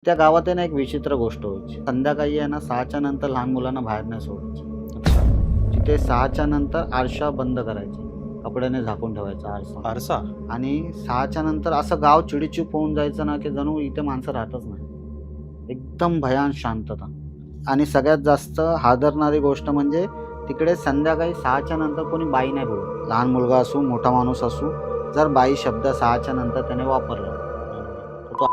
त्या गावात आहे ना एक विचित्र गोष्ट व्हायची. संध्याकाळी आहे ना 6च्या नंतर लहान मुलांना बाहेर नाही सोडायचे. अच्छा. तिथे 6च्या नंतर आरशा बंद करायचे. कपड्याने झाकून ठेवायचा आरसा. आरसा? आणि 6च्या नंतर असं गाव चिडीचूप होऊन जायचं ना, की जणू इथे माणसं राहतच नाही. एकदम भयान शांतता. आणि सगळ्यात जास्त हादरणारी गोष्ट म्हणजे तिकडे संध्याकाळी 6च्या नंतर कोणी बाई नाही बोलत. लहान मुलगा असू, मोठा माणूस असू, जर बाई शब्द 6च्या नंतर त्याने वापरला, तर तो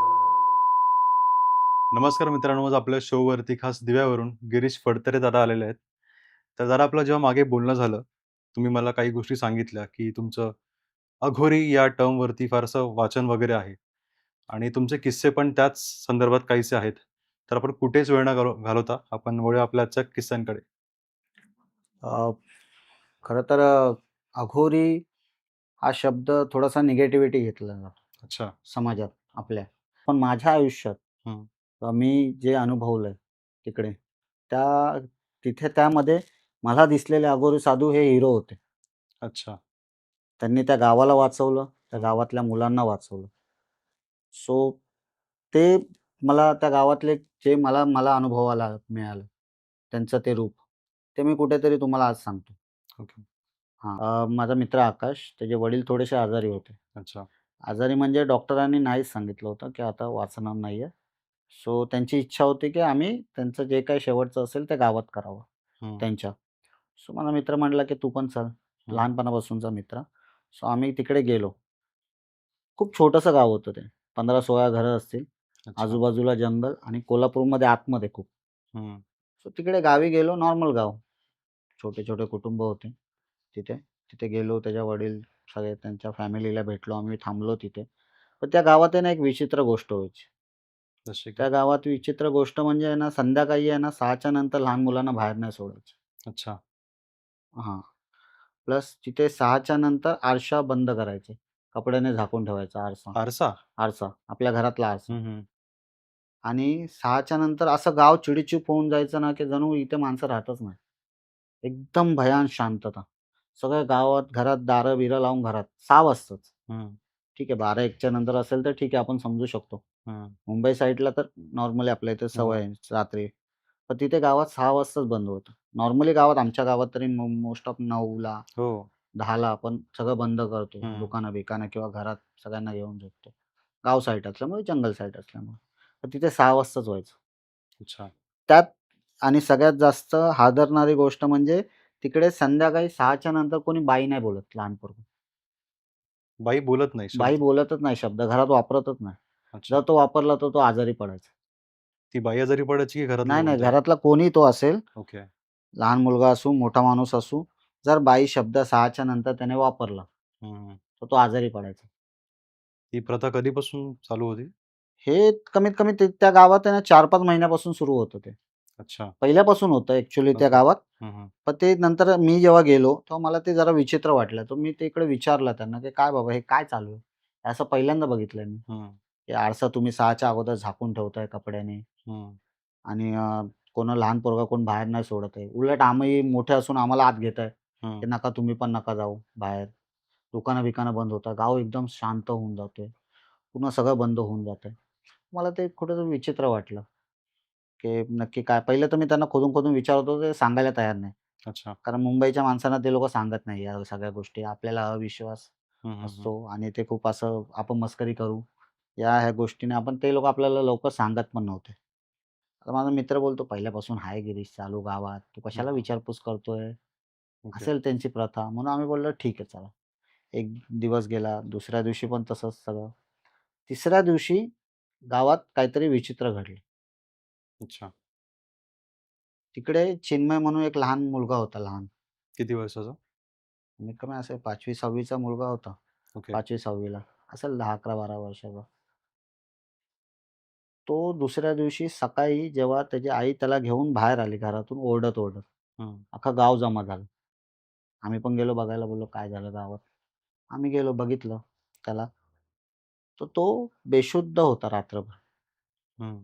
नमस्कार मित्रांनो, आज आपल्या शोवरती खास दिव्यावरून गिरीश फडतरे दादा आलेले आहेत. तर दादा आपलं जेव्हा मागे बोलणं झालं, तुम्ही मला काही गोष्टी सांगितल्या, की तुमचं अघोरी या टर्मवरती फारसं वाचन वगैरे आहे आणि तुमचे किस्से पण त्याच संदर्भात काहीसे आहेत. तर आपण कुठेच वेळ न घालवता आपण वळूया आपल्या आजच्या किस्स्यांकडे. अ, खरं तर अघोरी हा शब्द थोडासा निगेटिव्हिटी घेतला जातो अच्छा. समाजात आपल्या. पण माझ्या आयुष्यात हं. मी जे अनुभवलंय तिकडे, त्या तिथे त्यामध्ये मला दिसलेले अघोरी साधू हे हिरो होते. अच्छा. त्यांनी त्या गावाला वाचवलं, त्या हं. गावातल्या मुलांना वाचवलं. सो ते मला त्या गावातले जे मला मला अनुभवायला मिळालं, त्यांचं ते रूप, ते मी कुठेतरी तुम्हाला आज सांगतो. ओके. माझा मित्र आकाश, त्याचे वडील थोडेसे आजारी होते. अच्छा. आजारी म्हणजे डॉक्टरांनी नाहीच सांगितलं होतं, की आता वाचणार नाहीये. सो त्यांची इच्छा होती, की आम्ही त्यांचं जे काही शेवटचं असेल ते गावात करावं हं. त्यांच्या. सो माझा मित्र म्हटला, की "तू पण चल." हं. लहानपणापासूनचा मित्र. सो आम्ही तिकडे गेलो. खूप छोटंसं गाव होतं ते. 15-16 घरं असतील. अच्छा. आजूबाजूला जंगल आणि कोल्हापूरमध्ये आतमध्ये खूप. हं. सो तिकडे गावी गेलो, नॉर्मल गाव. छोटे-छोटे कुटुंब होते तिथे. तिथे गेलो, त्याचे वडील सगळे त्यांच्या फॅमिलीला भेटलो. आम्ही थांबलो तिथे. पण त्या गावात आहे ना एक विचित्र गोष्ट व्हायची. जसे की? त्या गावात विचित्र गोष्ट म्हणजे आहे ना, संध्याकाळी आहे ना 6च्या नंतर लहान मुलांना बाहेर नाही सोडायचे. अच्छा. हां. प्लस तिथे 6च्या नंतर आरशा बंद करायचे. कपड्याने झाकून ठेवायचा आरसा. आरसा? आरसा, आपल्या घरातला आरसा. हं, हं. आणि 6च्या नंतर असं गाव चिडीचूप होऊन जायचं ना, की जणू इथे माणसं राहतच नाही. एकदम भयान शांतता. सगळ्या गावात घरात दारं-बिरं लावून घरात. 6 वाजताच. हं. ठीक आहे 12-1च्या नंतर असेल तर ठीक आहे आपण समजू शकतो. हं. मुंबई साइडला तर नॉर्मली आपल्या इथे हो. सवय आहे रात्री. पण तिथे गावात 6 वाजताच बंद होतं. नॉर्मली गावात आमच्या गावात तरी मोस्ट ऑफ 9ला हो. 10ला आपण सगळं बंद करतो. हं. दुकानं-बिकानं किंवा घरात सगळ्यांना घेऊन झोपतो. गाव साईड असल्यामुळे, जंगल साईड असल्यामुळे. तर तिथे 6 वाजताच व्हायचं. अच्छा. त्यात आणि सगळ्यात जास्त हादरणारी गोष्ट म्हणजे तिकडे संध्याकाळी 6च्या नंतर कोणी बाई नाही बोलत, लहान पोरगं. बाई बोलत नाही बाई शब्द. बोलतच नाही, शब्द घरात वापरतच नाही. जर अच्छा. तो वापरला तर तो आजारी पडायचा. ती बाई आजारी पडायची की घरातले नाही, नाही, कोणते? घरातला कोणीही तो असेल, ओके. लहान मुलगा असू, मोठा माणूस असू, जर बाई शब्द 6च्या नंतर त्याने वापरला, हं. तर तो आजारी पडायचा. ही प्रथा कधीपासून चालू होती? हे कमीत कमी त्या गावात आहे ना 4-5 महिन्यापासून सुरू होतं ते. अच्छा. पहिल्यापासून होतं ॲक्चुअली त्या ओके. गावात. हं, हं. पण ते नंतर मी जेव्हा गेलो, तेव्हा मला ते जरा विचित्र वाटलं. तर मी तिकडे विचारलं त्यांना, की "काय बाबा हे काय चालू आहे?" असं पहिल्यांदा बघितलंय मी. हं. हे आरसा तुम्ही 6च्या अगोदर झाकून ठेवताय कपड्याने हं. आणि कोण लहान पोरगा कोण बाहेर नाही सोडत आहे. उलट आम्ही मोठे असून आम्हाला आत घेताय, की हं. नका तुम्ही पण नका जाऊ बाहेर. दुकानं-बिकानं बंद होतात. गाव एकदम शांत होऊन जातोय. पुन्हा सगळं बंद होऊन जातंय. मला ते कुठेतरी विचित्र वाटलं, की नक्की काय? पहिलं तर मी त्यांना खोदून-खोदून विचारत होतो, ते सांगायला तयार नाही. अच्छा. कारण मुंबईच्या माणसांना ते लोकं सांगत नाही या सगळ्या गोष्टी. आपल्याला अविश्वास हं, हं, हं. असतो आणि ते खूप असं आपण मस्करी करू, या ह्या गोष्टीने आपण ते लोकं आपल्याला लवकर सांगत पण नव्हते. तर माझा मित्र बोलतो, "पहिल्यापासून आहे गिरीश चालू गावात. तू हं, कशाला हं. विचारपूस करतोय? ओके. असेल त्यांची प्रथा." म्हणून आम्ही बोललो, "ठीक आहे चला." एक दिवस गेला, दुसऱ्या दिवशी पण तसंच सगळं. तिसऱ्या दिवशी गावात काहीतरी विचित्र घडलं. अच्छा. तिकडे चिन्मय म्हणून एक लहान मुलगा होता, लहान. किती वर्षाचा? कमीत कमी असेल 5वी-6वी चा मुलगा होता. ओके. 5वी-6वी ला. असेल 10, 11, 12 वर्षाचा. तो दुसऱ्या दिवशी सकाळी जेव्हा त्याची आई त्याला घेऊन बाहेर आली घरातून ओरडत-ओरडत. हं. अख्खं गाव जमा झालं. आम्ही पण गेलो बघायला, बोललो काय झालं गावात? आम्ही गेलो बघितलं त्याला. तर तो बेशुद्ध होता रात्रभर. हं.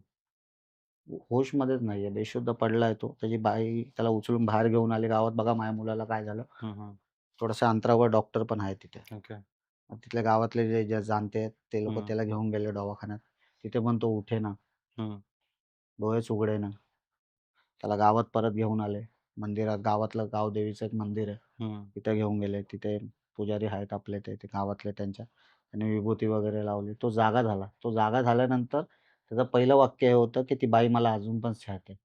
होशमध्येच नाहीये. बेशुद्ध पडलाय तो. त्याची बाई त्याला उचलून बाहेर घेऊन आली गावात, "बघा माझ्या मुलाला काय झालं?" हं, हं. थोड्याशा अंतरावर डॉक्टर पण आहे तिथे. ओके. मग तिथल्या गावातले जे जे जाणते आहेत, ते लोकं हं. त्याला घेऊन गेले दवाखान्यात. तिथे पण तो उठेना. हं, डोळेच उघडेना. त्याला गावात परत घेऊन आले. मंदिरात गावातलं गावदेवीचं एक मंदिर आहे. हं. तिथे घेऊन गेले. तिथे पुजारी आहेत आपले ते गावातले त्यांच्या. त्यांनी विभूती वगैरे लावली. तो जागा झाला. तो जागा झाल्यानंतर त्याचं पहिलं वाक्य हे होतं, की "ती बाई मला अजून पण छळते."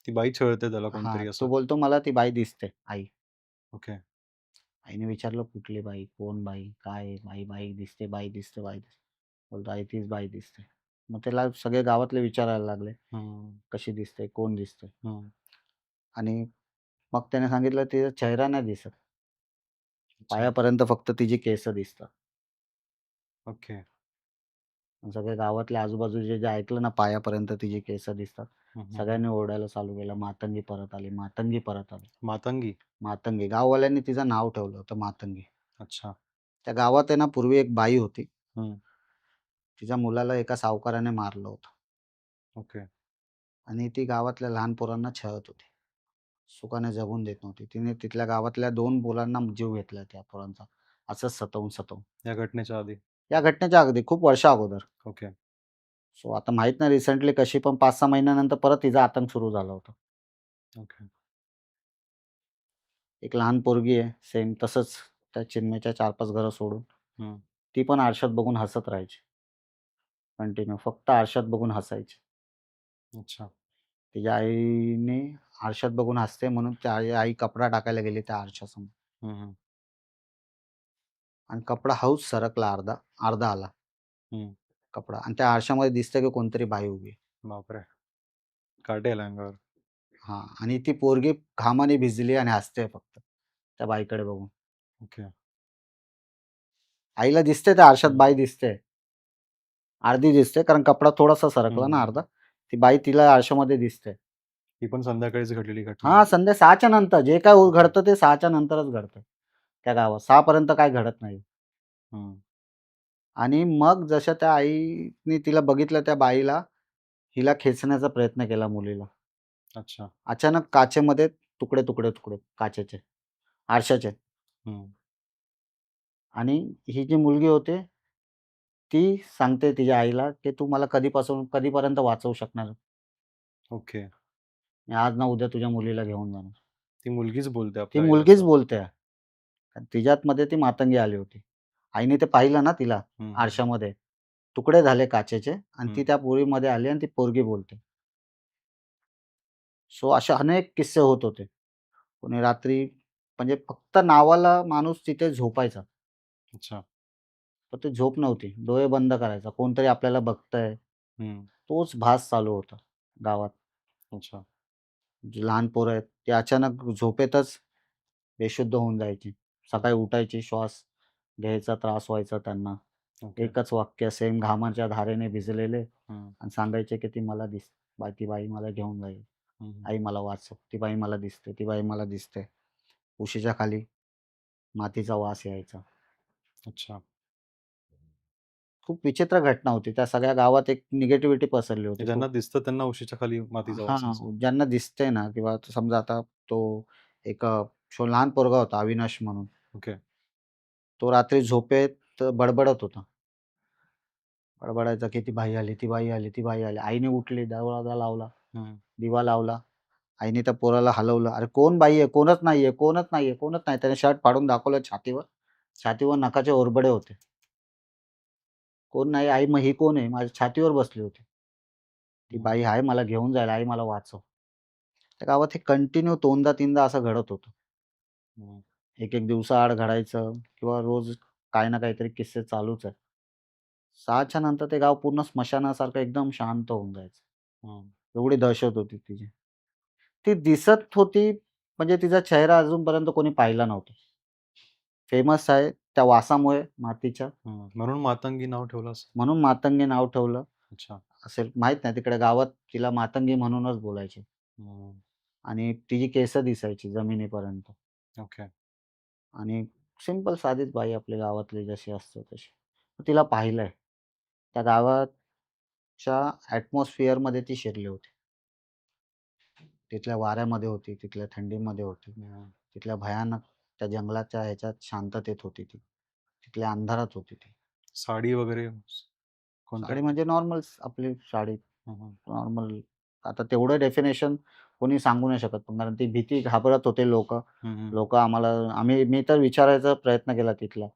ती बाई छळते त्याला हां, कोणतरी तो असं. बोलतो, "मला ती बाई दिसते, आई." ओके. आईने विचारलं, "कुठली बाई? कोण बाई? काय आहे? बाई, बाई दिसते, बाई दिसते, बाई दिसते." बोलतो, "आई तीच बाई दिसते." मग त्याला सगळे गावातले विचारायला लागले, हं, "कशी दिसते? कोण दिसते?" हं. आणि मग त्याने सांगितलं, "तिचा चेहरा नाही दिसत. अच्छा. पायापर्यंत फक्त तिची केस दिसतात." ओके. मग सगळे गावातले आजूबाजूचे जे ऐकलं ना, पायापर्यंत तिची केस दिसतात. हं, हं, हं. सगळ्यांनी ओरडायला चालू केलं, "मातंगी परत आली, मातंगी परत आली." मातंगी. मातंगी गाववाल्यांनी तिचं नाव ठेवलं होतं मातंगी. अच्छा. त्या गावात आहे ना, पूर्वी एक बाई होती. हं. तिच्या मुलाला एका सावकाराने मारलं होतं ओके. आणि ती गावातल्या लहान पोरांना छळत होती. सुखाने जगून देत नव्हती. तिने तिथल्या गावातल्या 2 मुलांना जीव घेतला त्या पोरांचा. असंच सतवून. या घटनेच्या आधी. या घटनेच्या अगदी खूप वर्षा अगोदर. ओके. सो आता माहीत नाही रिसेंटली कशी पण 5-6 महिन्यानंतर परत तिचा आतंक सुरू झाला होता. ओके. एक लहान पोरगी आहे सेम तसंच त्या चिन्मयच्या 4-5 घरं सोडून. हं. ती पण आरशात बघून हसत राहायची. कंटिन्यू फक्त आरशात बघून हसायची. अच्छा. तिच्या आईने आरशात बघून हसते म्हणून त्या आई कपडा टाकायला गेली त्या आरशासमोर हं, हं. आणि कपडा हळूच सरकला अर्धा, अर्धा आला हं. कपडा आणि त्या आरशामध्ये दिसतं की कोणतरी बाई उभी आहे. बापरे! काटे आले अंगावर. हां आणि ती पोरगी घामाने भिजली आणि हसते फक्त त्या बाईकडे बघून. ओके. आईला दिसते त्या आरशात हं. बाई दिसते. अर्धी दिसते कारण कपडा थोडासा हं, सरकला ना हं. अर्धा. ती बाई तिला आरशामध्ये दिसते. ही पण संध्याकाळीच घडलेली घटना आहे. हां, संध्या 6च्या नंतर जे काय ओके. घडतं ते 6च्या नंतरच घडतं त्या गावात. 6 पर्यंत काही घडत नाही. हं. आणि मग जशा त्या आईने तिला बघितलं त्या बाईला, हिला खेचण्याचा प्रयत्न केला मुलीला. अच्छा. अचानक काचेमध्ये तुकडे काचेचे, आरशाचे हं. आणि ही जी मुलगी होती, ती सांगते तिच्या आईला, की "तू मला कधीपर्यंत वाचवू शकणार? ओके. मी आज ना उद्या तुझ्या मुलीला घेऊन जाणार." ती मुलगीच बोलते ती आपल्या आईला मुलगीच असं. बोलते आहे. कारण तिच्यातमध्ये ती मातंगी आली होती. आईने ते पाहिलं ना तिला हं, हं, हं. आरशामध्ये. तुकडे झाले काचेचे आणि ती हं. त्या पोरीमध्ये आली आणि ती पोरगी बोलते. सो असे अनेक किस्से होत होते. कोणी रात्री म्हणजे फक्त नावाला माणूस तिथे झोपायचा. अच्छा. तर ती झोप नव्हती. डोळे बंद करायचा. कोणतरी आपल्याला बघतंय. हं. तोच भास चालू होता गावात. अच्छा. जी लहान पोरं आहेत, ती अचानक झोपेतच बेशुद्ध होऊन जायची. हं. सकाळी उठायची, श्वास घ्यायचा त्रास व्हायचा त्यांना. ओके. एकच वाक्य सेम घामाच्या धारेने भिजलेले हं. आणि सांगायचे, की ती बाई मला घेऊन जाईल. हं, हं. आई मला वाचव. ती बाई मला दिसते, ती बाई मला दिसते. उशीच्या खाली मातीचा वास यायचा. अच्छा. खूप विचित्र घटना होती. त्या सगळ्या गावात एक निगेटिव्हिटी पसरली होती ज्यांना खूप. दिसतं त्यांना उशीच्या खाली मातीचा वास असा. हां, ज्यांना दिसतंय ना किंवा समजा आता तो एक लहान पोरगा होता अविनाश म्हणून. ओके. तो रात्री झोपेत बडबडत होता. बडबडायचा, की "ती बाई आली, ती बाई आली, ती बाई आली." आईने उठली, दरवाजा लावला, हं. दिवा लावला. आईने त्या पोराला हलवलं. "अरे कोण बाई आहे? कोणच नाहीये, कोणच नाहीये, कोणच नाही." त्याने शर्ट फाडून दाखवलं छातीवर. छातीवर नखाचे ओरबडे होते. "कोण नाही आई, मग ही कोण आहे?" माझ्या छातीवर बसली होती. "ती हं. बाई आहे मला घेऊन जाईल. आई मला वाचव." त्या गावात हे कंटिन्यू 2दा-3दा असं घडत होतं. हं. एक-एक दिवसाआड घडायचं किंवा रोज काही ना काहीतरी किस्से चालूच आहेत. 6च्या नंतर ते गाव पूर्ण स्मशानासारखं एकदम शांत होऊन जायचं. हं. एवढी दहशत होती तिची. ती दिसत होती म्हणजे तिचा चेहरा अजूनपर्यंत कोणी पाहिला नव्हता. फेमस आहे त्या वासामुळे मातीच्या हं. म्हणून मातंगी नाव ठेवलं असेल. म्हणून मातंगी नाव ठेवलं अच्छा. असेल. माहीत नाही तिकडे गावात तिला मातंगी म्हणूनच बोलायचे हं. आणि तिची केस दिसायची जमिनीपर्यंत ओके. आणि सिंपल साधीच बाई आपल्या गावातली जशी असते तशी. तिला पाहिलंय. त्या गावाच्या ॲटमॉस्फिअरमध्ये ती शिरली होती. तिथल्या वाऱ्यामध्ये होती, तिथल्या थंडीमध्ये होती. हं. तिथल्या भयानक त्या जंगलाच्या ह्याच्यात शांततेत होती ती. तिथल्या अंधारात होती ती. साडी वगैरे कोणतं? साडी म्हणजे नॉर्मल्स आपली साडी. हं, हं. नॉर्मल. आता तेवढं डेफिनेशन कोणी सांगू नाही शकत. पण कारण ती भीती घाबरत होते लोकं. हं, हं. लोकं आम्हाला मी तर विचारायचा प्रयत्न केला तिथला.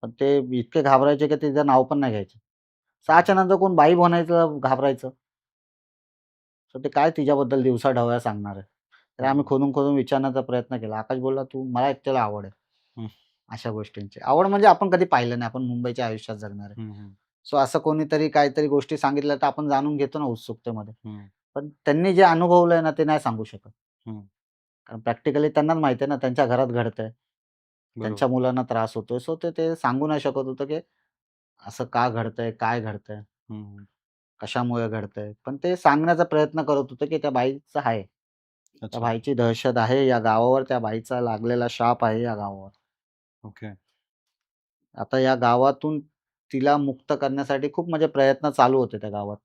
पण ते इतके घाबरायचे की तिचं नाव पण नाही घ्यायचे. 6च्या नंतर कोण बाई बनायचं घाबरायचं. तर ते काय तिच्याबद्दल दिवसा-ढवळ्या सांगणार आहे. तर हं, आम्ही हं. खोदून विचारण्याचा प्रयत्न केला. आकाश बोलला, "तू मला एकट्याला आवड आहे." हं, अशा गोष्टींची. आवड म्हणजे आपण कधी पाहिलं नाही. आपण मुंबईच्या आयुष्यात जगणार आहे. हं, हं. सो असं कोणीतरी काहीतरी गोष्टी सांगितल्या तर आपण जाणून घेतो ना उत्सुकतेमध्ये. हं, पण त्यांनी जे अनुभवलंय ना, ते नाही सांगू शकत. हं. कारण प्रॅक्टिकली त्यांनाच माहिती आहे ना, त्यांच्या घरात घडतंय. बरोबर. त्यांच्या मुलांना त्रास होतोय. सो ते सांगू नाही शकत होतं, की असं का घडतंय? काय घडतंय? हं, हं. कशामुळे घडतंय? पण ते सांगण्याचा प्रयत्न करत होते, की त्या बाईचं आहे. त्या अच्छा. बाईची दहशत आहे या गावावर. त्या बाईचा लागलेला शाप आहे या गावावर. ओके. आता या गावातून तिला मुक्त करण्यासाठी खूप म्हणजे प्रयत्न चालू होते त्या गावात.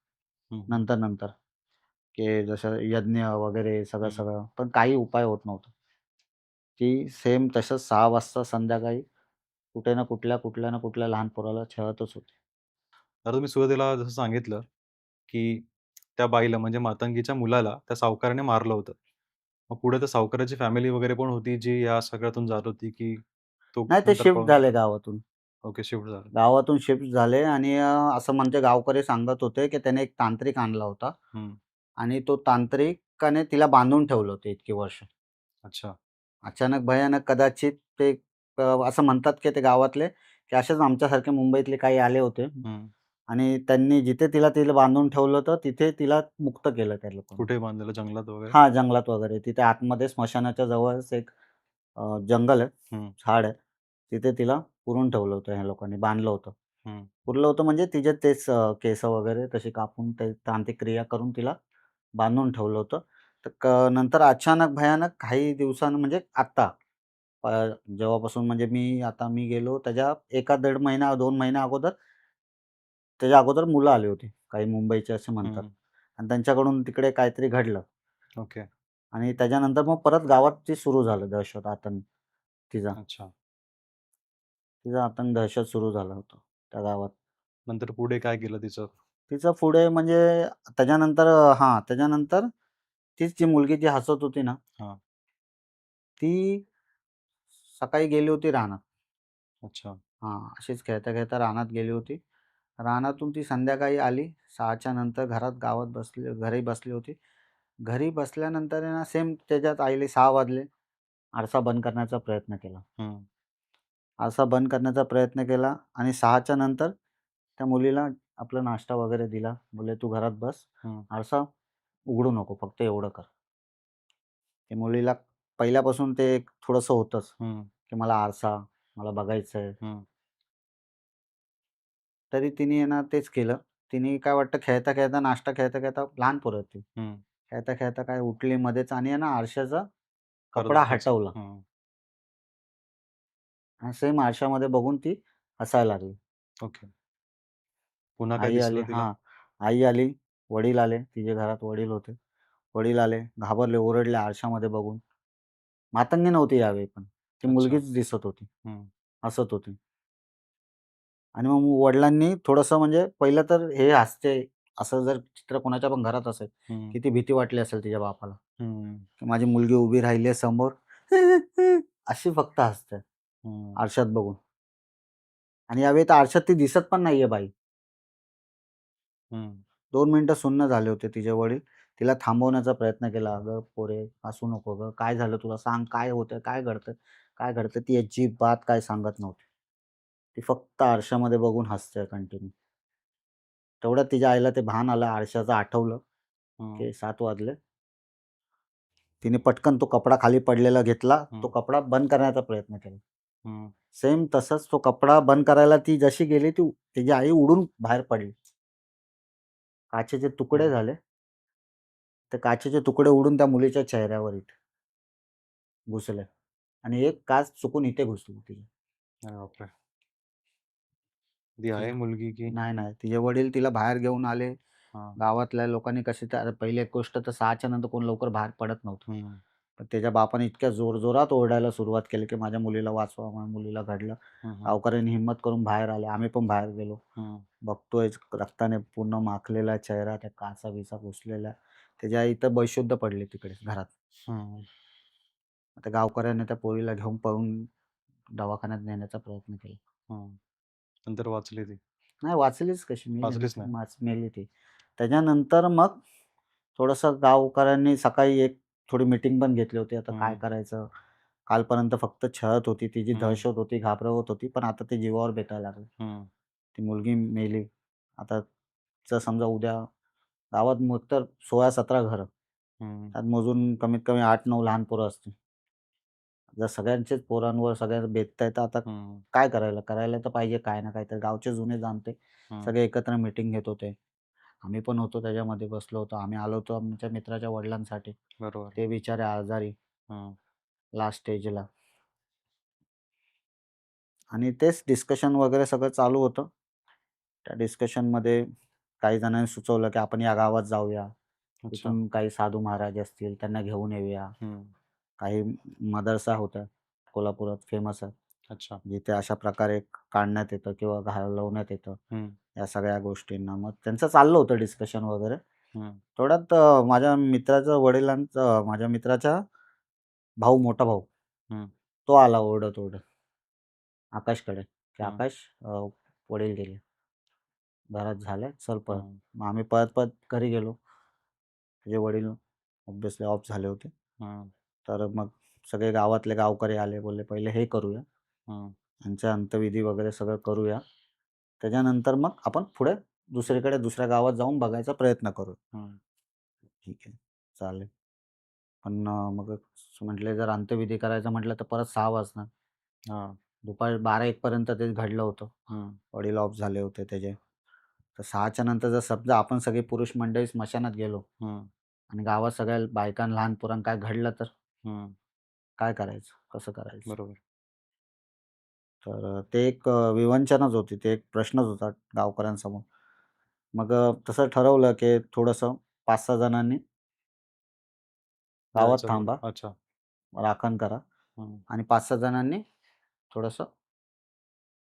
हं, हं. नंतर-नंतर, की जसं यज्ञ वगैरे हं. सगळं-सगळं. पण काही उपाय होत नव्हता. ती सेम तसंच 6 वाजता संध्याकाळी कुठे ना कुठल्या ना कुठल्या लहान पोराला छळतच होती. आता तुम्ही सुरुवातीला जसं सांगितलं, की त्या बाईला म्हणजे मातंगीच्या मुलाला त्या सावकाराने मारलं होतं. मग पुढे त्या सावकाराची फॅमिली वगैरे पण होती, जी या सगळ्यातून जात होती, की तो नाही ते नंतर शिफ्ट पळून झाले गावातून. ओके, शिफ्ट झाला. गावातून शिफ्ट झाले आणि असं म्हणजे गावकरी सांगत होते, की त्याने एक तांत्रिक आणला होता हं. आणि तो तांत्रिकाने तिला बांधून ठेवलं होतं इतकी वर्ष. अच्छा. अचानक भयानक कदाचित ते असं म्हणतात, की ते गावातले, की असेच आमच्यासारखे मुंबईतले काही आले होते हं. आणि त्यांनी जिथे तिला बांधून ठेवलं होतं, तिथे तिला मुक्त केलं त्या लोकांनी. कुठे बांधलेलं जंगलात वगैरे? हां, जंगलात वगैरे. तिथे आतमध्ये स्मशानाच्या जवळच एक जंगल आहे, हं, झाड आहे. तिथे तिला पुरून ठेवलं होतं ह्या लोकांनी, बांधलं होतं. हं. पुरलं होतं म्हणजे तिचे तेच केस वगैरे तसे कापून ते तांत्रिक क्रिया करून तिला बांधून ठेवलं होतं. तर नंतर अचानक भयानक काही दिवसानं म्हणजे आत्ता अ, जेव्हापासून म्हणजे मी गेलो त्याच्या 1 दीड महिना 2 महिन्या अगोदर त्याच्या अगोदर मुलं आली होती. काही मुंबईचे असे म्हणतात हं. आणि त्यांच्याकडून तिकडे काहीतरी घडलं ओके. आणि त्याच्यानंतर मग परत गावात ते सुरू झालं दहशत, आतंक तिचा. अच्छा. तिचा आतंक, दहशत सुरू झालं होतं त्या गावात. नंतर पुढे काय केलं तिचं? तिचं पुढे म्हणजे त्याच्यानंतर त्याच्यानंतर तीच जी मुलगी जी हसत होती ना, हां. ती सकाळी गेली होती रानात. अच्छा. अशीच खेळता-खेळता रानात गेली होती. रानातून ती संध्याकाळी आली 6च्या नंतर घरात गावात बसली घरी बसली होती. घरी बसल्यानंतर आहे ना सेम त्याच्यात आईले 6 वाजले. आरसा बंद करण्याचा प्रयत्न केला. हं, आरसा बंद करण्याचा प्रयत्न केला आणि 6च्या नंतर त्या मुलीला आपला नाश्ता वगैरे दिला. बोलले, "तू घरात बस. हं, आरसा उघडू नको. फक्त एवढं कर." त्या मुलीला पहिल्यापासून ते एक थोडंसं होतंच, हं, की मला आरसा, मला बघायचंय. हं, तरी तिने आहे ना तेच केलं. तिने काय वाटतं खेळता-खेळता, नाश्ता खेळता-खेळता लहान पोरं आहेत ती. हं. खेळता-खेळता काय उठली मध्येच आणि आहे ना आरशाचा परत कपडा हसू. हटवला हं. आणि सेम आरशामध्ये बघून ती हसायला लागली. ओके. पुन्हा काय आई आली दिसलं तिला? आई आली, वडील आले, तिच्या घरात वडील होते. वडील आले, घाबरले, ओरडले आरशामध्ये बघून. मातंगी नव्हती यावेळी पण. ती अच्छा. मुलगीच दिसत होती, हं, हसत होती. आणि मग वडिलांनी थोडंसं म्हणजे पहिलं तर हे हास्य असं जर चित्र कोणाच्या पण घरात असेल, हं, किती भीती वाटली असेल तिच्या बापाला, हं, की माझी मुलगी उभी राहिली आहे समोर अशी फक्त हसते हं, आरशात बघून. आणि यावेळी तर आरशात ती दिसत पण नाहीये बाई. हं. 2 मिनिटं सुन्न झाले होते तिचे वडील. तिला थांबवण्याचा प्रयत्न केला. "अगं पोरे, हसू नको गं. काय झालं तुला? सांग काय होतंय? काय घडतंय? काय घडतंय?" ती अजिबात काय सांगत नव्हती. ती फक्त आरशामध्ये बघून हसते कंटिन्यू. तेवढ्यात तिच्या आईला ते भान आलं, आरशाचं आठवलं, हं, की 7 वाजले. तिने पटकन तो कपडा खाली पडलेला घेतला. तो हं, कपडा बंद करण्याचा प्रयत्न केला. हं, सेम तसंच तो कपडा बंद करायला ती जशी गेली, तिची आई उडून बाहेर पडली. काचेचे तुकडे हं. झाले. ते काचेचे तुकडे उडून त्या मुलीच्या चेहऱ्यावर इथे घुसले आणि एक काच चुकून इथे घुसली तिच्या. अरे बापरे! ती आहे तिच्या मुलगी की नाही. तिचे वडील तिला बाहेर घेऊन आले. हां. गावातल्या लोकांनी कशी तर पहिली एक गोष्ट तर 6च्या नंतर कोण लवकर बाहेर पडत नव्हतं. हं. पण त्याच्या बापाने इतक्या जोरजोरात ओरडायला सुरुवात केली, की माझ्या मुलीला वाचवा, माझ्या मुलीला घडलं. हं, हं. गावकऱ्यांनी हिंमत करून बाहेर आले. आम्ही पण बाहेर गेलो. हं. बघतोय रक्ताने पूर्ण माखलेला चेहरा, त्या काचा-बिचा घुसलेल्या. त्याची आई तर बेशुद्ध पडली तिकडे घरात. हं. आता गावकऱ्यांनी त्या पोरीला घेऊन पळून दवाखान्यात नेण्याचा प्रयत्न केला. हं. नंतर वाचली ती. नाही वाचलीच कशी, मेली ना. वाचलीच नाही. मेली ती. त्याच्यानंतर मग थोडंसं गावकऱ्यांनी सकाळी एक थोडी मीटिंग पण घेतली होती. आता काय हं. करायचं? कालपर्यंत फक्त छळत होती, तिची हं. दहशत होती, घाबरवत होती. पण आता ते जीवावर बेतायला लागलं. हं. ती मुलगी मेली. आता जर समजा उद्या गावात मग तर 16-17 घरं. हं. त्यात मोजून कमीत कमी 8-9 लहान पोरं असतील. जर सगळ्यांचेच पोरांवर सगळ्यांना बेतताय तर आता हं. काय करायला? करायला तर पाहिजे काय ना काय. तर गावचे जुने जाणते हं. सगळे एकत्र मीटिंग घेत होते. आम्ही पण होतो त्याच्यामध्ये बसलो होतो. आम्ही आलो होतो आमच्या मित्राच्या वडिलांसाठी. बरोबर. ते बिचारे आजारी हं. लास्ट स्टेजला. आणि तेच डिस्कशन वगैरे सगळं चालू होतं. त्या डिस्कशनमध्ये काही जणांनी सुचवलं, की आपण या गावात जाऊया. अच्छा. तिथून काही साधू महाराज असतील त्यांना घेऊन येऊया. हं. काही मदरसा होता कोल्हापुरात फेमस आहे. अच्छा. जिथे अशा प्रकारे काढण्यात येतं किंवा घालवण्यात येतं हं. या सगळ्या गोष्टींना. मग त्यांचं चाललं होतं डिस्कशन वगैरे. हं. तेवढ्यात माझ्या मित्राचा भाऊ, मोठा भाऊ, हं. तो आला ओरडत-ओरडत आकाशकडे, की हं. "आकाश वडील गेले. घरात झालंय, चल पळ." हं. मग आम्ही पळत-पळत घरी गेलो. त्याचे वडील ऑब्व्हियसली ऑफ झाले होते. हं. तर मग सगळे गावातले गावकरी आले. बोलले, "पहिले हे करूया. हं. यांचा अंत्यविधी वगैरे सगळं करूया. त्याच्यानंतर मग आपण पुढे दुसरीकडे दुसऱ्या गावात जाऊन बघायचा प्रयत्न करू." हं. ठीक आहे, चालेल. पण मग म्हटले जर अंत्यविधी करायचा म्हटलं तर परत 6 वाजणार. हां. दुपारी 12-1 पर्यंत ते घडलं होतं. हं. वडील ऑफ झाले होते त्याचे. तर 6च्या नंतर जर समजा आपण सगळी पुरुष मंडळी स्मशानात गेलो हं. आणि गावात सगळ्या बायकां, लहान पोरांना काय घडलं तर हं. काय करायचं? कसं करायचं? बरोबर. तर ते एक विवंचनच होती. ते एक प्रश्नच होता गावकऱ्यांसमोर. मग तसं ठरवलं की थोडंसं 5-6 जणांनी गावात जायचं पुढे. थांबा, अच्छा. राखण करा हं. आणि 5-6 जणांनी थोडंसं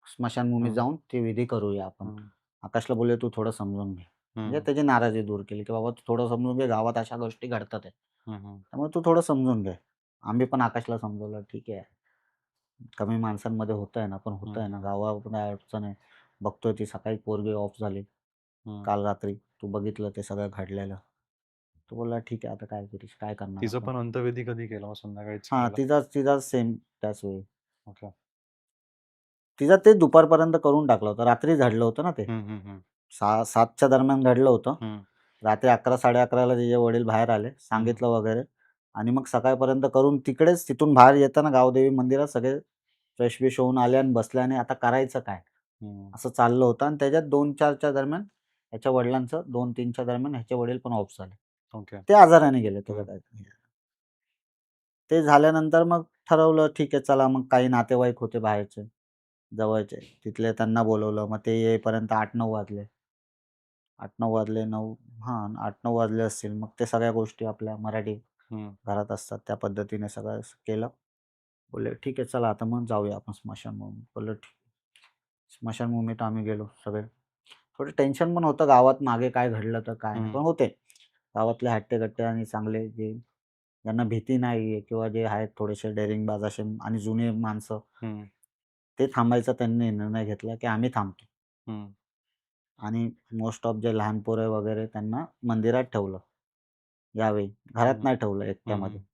स्मशानभूमीत हं. जाऊन ते विधी करूया आपण. हं. आकाशला बोलले, "तू थोडं समजून घे." म्हणजे हं. त्याची नाराजी दूर केली, की "बाबा तू थोडं समजून घे, गावात अशा गोष्टी घडतात आहे. हं. हं. त्यामुळे तू थोडं समजून घे." आम्ही पण आकाशला समजवलं, "ठीक आहे, कमी माणसांमध्ये होतंय ना, पण हं. होतंय ना, गावावर काय अडचण आहे. बघतोय ती सकाळी पोरगी ऑफ झाली हं. काल रात्री. तू बघितलं ते सगळं घडलेलं." तो बोलला, "ठीक आहे, आता काय करीश काय करणार तिचा आपण?" पण अंत्यविधी कधी केला मग संध्याकाळीच हां, केला? तिचाच सेम त्याच वेळी. ओके. तिचं ते दुपारपर्यंत करून टाकलं होतं. रात्री घडलं होतं ना ते. हं. हं. हं. 7च्या दरम्यान घडलं होतं. हं. रात्री 11-11:30ला तिचे वडील बाहेर आले, हं. सांगितलं वगैरे आणि मग सकाळपर्यंत करून तिकडेच तिथून बाहेर येताना गावदेवी मंदिरात सगळे फ्रेश-बिश होऊन आले आणि बसले आणि आता करायचं काय? हं. असं चाललं होतं आणि त्याच्यात 2-4च्या दरम्यान ह्याच्या वडिलांचं 2-3च्या दरम्यान ह्याचे वडील पण ऑफ झाले. ओके. ते आजाराने गेले त्याचं हं. काय नाही. ते झाल्यानंतर मग ठरवलं ठीक आहे चला मग काही नातेवाईक होते बाहेरचे, जवळचे. तिथले त्यांना बोलावलं. मग ते येईपर्यंत 8-9 वाजले. 8-9 वाजले 9 हां, 8-9 वाजले असतील. मग ते सगळ्या गोष्टी आपल्या मराठी हं. घरात असतात त्या पद्धतीने सगळं केलं. बोलले, "ठीक आहे, चला आता मग जाऊया आपण स्मशानभूमीत." बोललो, "ठीक." स्मशानभूमीत आम्ही गेलो सगळे. थोडं टेन्शन पण होतं गावात मागे काय घडलं तर काय नाही. पण हं. होते गावातले हट्टे-कट्टे आणि चांगले जे ज्यांना भीती नाही आहे किंवा जे आहेत थोडेसे डेअरिंगबाज असे आणि जुने माणसं, हं. ते थांबायचा त्यांनी निर्णय घेतला, की आम्ही थांबतो. हं. आणि मोस्ट ऑफ जे लहान पोरं वगैरे त्यांना मंदिरात ठेवलं यावेळी. घरात हं. नाही ठेवलं हं. एकट्यामध्ये. हं.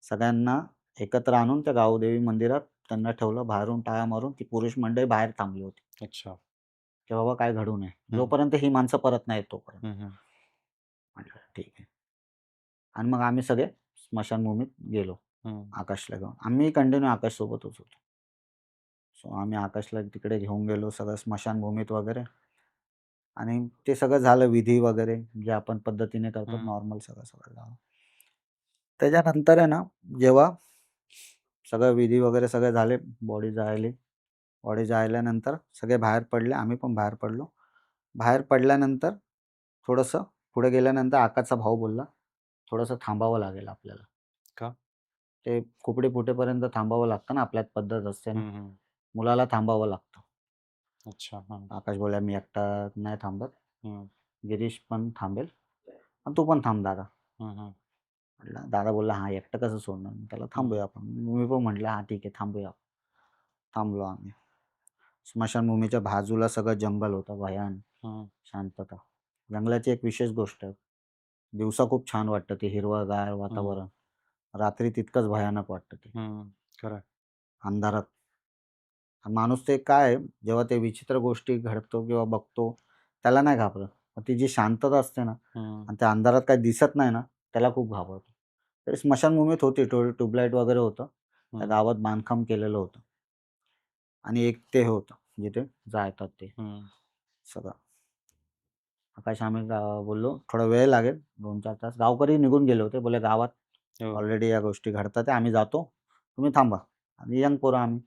सगळ्यांना एकत्र आणून त्या गावदेवी मंदिरात त्यांना ठेवलं. बाहेरून टाळ्या मारून ती पुरुष मंडळी बाहेर थांबली होती, अच्छा. की बाबा काय घडू नये. हं. जोपर्यंत ही माणसं परत नाही येत तोपर्यंत. हं. हं. म्हटलं ठीक आहे. आणि मग आम्ही सगळे स्मशानभूमीत गेलो हं. आकाशला घेऊन. आम्ही कंटिन्यू आकाशसोबतच होतो. सो आम्ही आकाशला तिकडे घेऊन गेलो सगळं स्मशानभूमीत वगैरे आणि ते सगळं झालं विधी वगैरे जे आपण पद्धतीने करतो हं. नॉर्मल सगळं झालं. त्याच्यानंतर आहे ना, जेव्हा सगळं विधी वगैरे सगळे झाले, बॉडी जाळली. बॉडी जाळल्यानंतर सगळे बाहेर पडले. आम्ही पण बाहेर पडलो. बाहेर पडल्यानंतर थोडंसं पुढे गेल्यानंतर आकाशचा भाऊ बोलला, "थोडंसं थांबावं लागेल आपल्याला." का? ते खोपडी फुटेपर्यंत थांबावं लागतं ना, आपल्यात पद्धत असते ना. हं, हं. मुलाला थांबावं लागतं. अच्छा. हां. आकाश बोलला, "मी एकटा नाही थांबत. हं. गिरीश पण थांबेल. आणि तू पण थांब दादा." हं, हं. म्हटलं दादा बोलला, "हां, एकटं कसं सोडणार?" मग त्याला हं. थांबूया आपण. मी पण म्हटलं, "हां, ठीक आहे थांबूया." थांबलो आम्ही. स्मशानभूमीच्या बाजूला सगळं जंगल होतं, भयान हं. शांतता. जंगलाची एक विशेष गोष्ट आहे. दिवसा खूप छान वाटतं ते हिरवंगार हं. वातावरण. रात्री तितकंच भयानक वाटतं ते. हं. खरं आहे. अंधारात. माणूस ते काय आहे, जेव्हा ते विचित्र गोष्टी घडतो किंवा बघतो, त्याला नाही घाबरत. पण ती जी शांतता असते ना हं. आणि त्या अंधारात काही दिसत नाही ना, त्याला खूप घाबरतो. तर स्मशानभूमीत होती ट्यूबलाईट वगैरे होतं. त्या हं. गावात बांधकाम केलेलं होतं आणि एक ते होतं, जिथे जाळतात ते हं. सगळं. आकाश आम्ही बोललो, "थोडा वेळ लागेल, 2-4 तास." गावकरी निघून गेले होते. बोलले, "गावात हो. ऑलरेडी या गोष्टी घडतात आहे. आम्ही जातो. तुम्ही थांबा." आणि यंग पोरं आम्ही.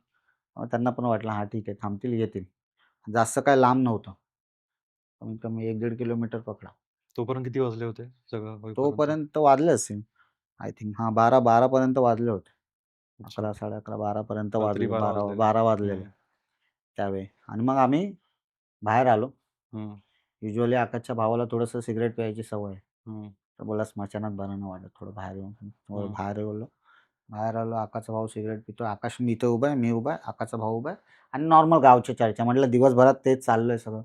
मग त्यांना पण वाटलं, "हां, ठीक आहे. थांबतील, येतील." जास्त काही लांब नव्हतं. कमीत कमी 1-1.5 किलोमीटर पकडा. तोपर्यंत किती वाजले होते सगळं होईपर्यंत? तोपर्यंत वाजले असतील. आय थिंक हां, 12 पर्यंत वाजले होते. अच्छा. 11, 11:30, 12 पर्यंत रात्री वाजले. 12 12 वाजलेले. 12 वाजलेले हं. त्यावेळी. आणि मग आम्ही बाहेर आलो. हं. युजुअली आकाशच्या भावाला थोडंसं सिगारेट प्यायची सवय आहे. हं. तर बोलला, "स्मशानात बरं नाही वाटत, थोडं बाहेर येऊन." हं. बाहेर बोललो. बाहेर आलो. आकाशचा भाऊ सिगारेट पितोय. आकाश मी इथे उभा आहे, मी उभा आहे, आकाशचा भाऊ उभा आहे आणि नॉर्मल गावची चर्चा. म्हटलं दिवसभरात तेच चाललंय सगळं.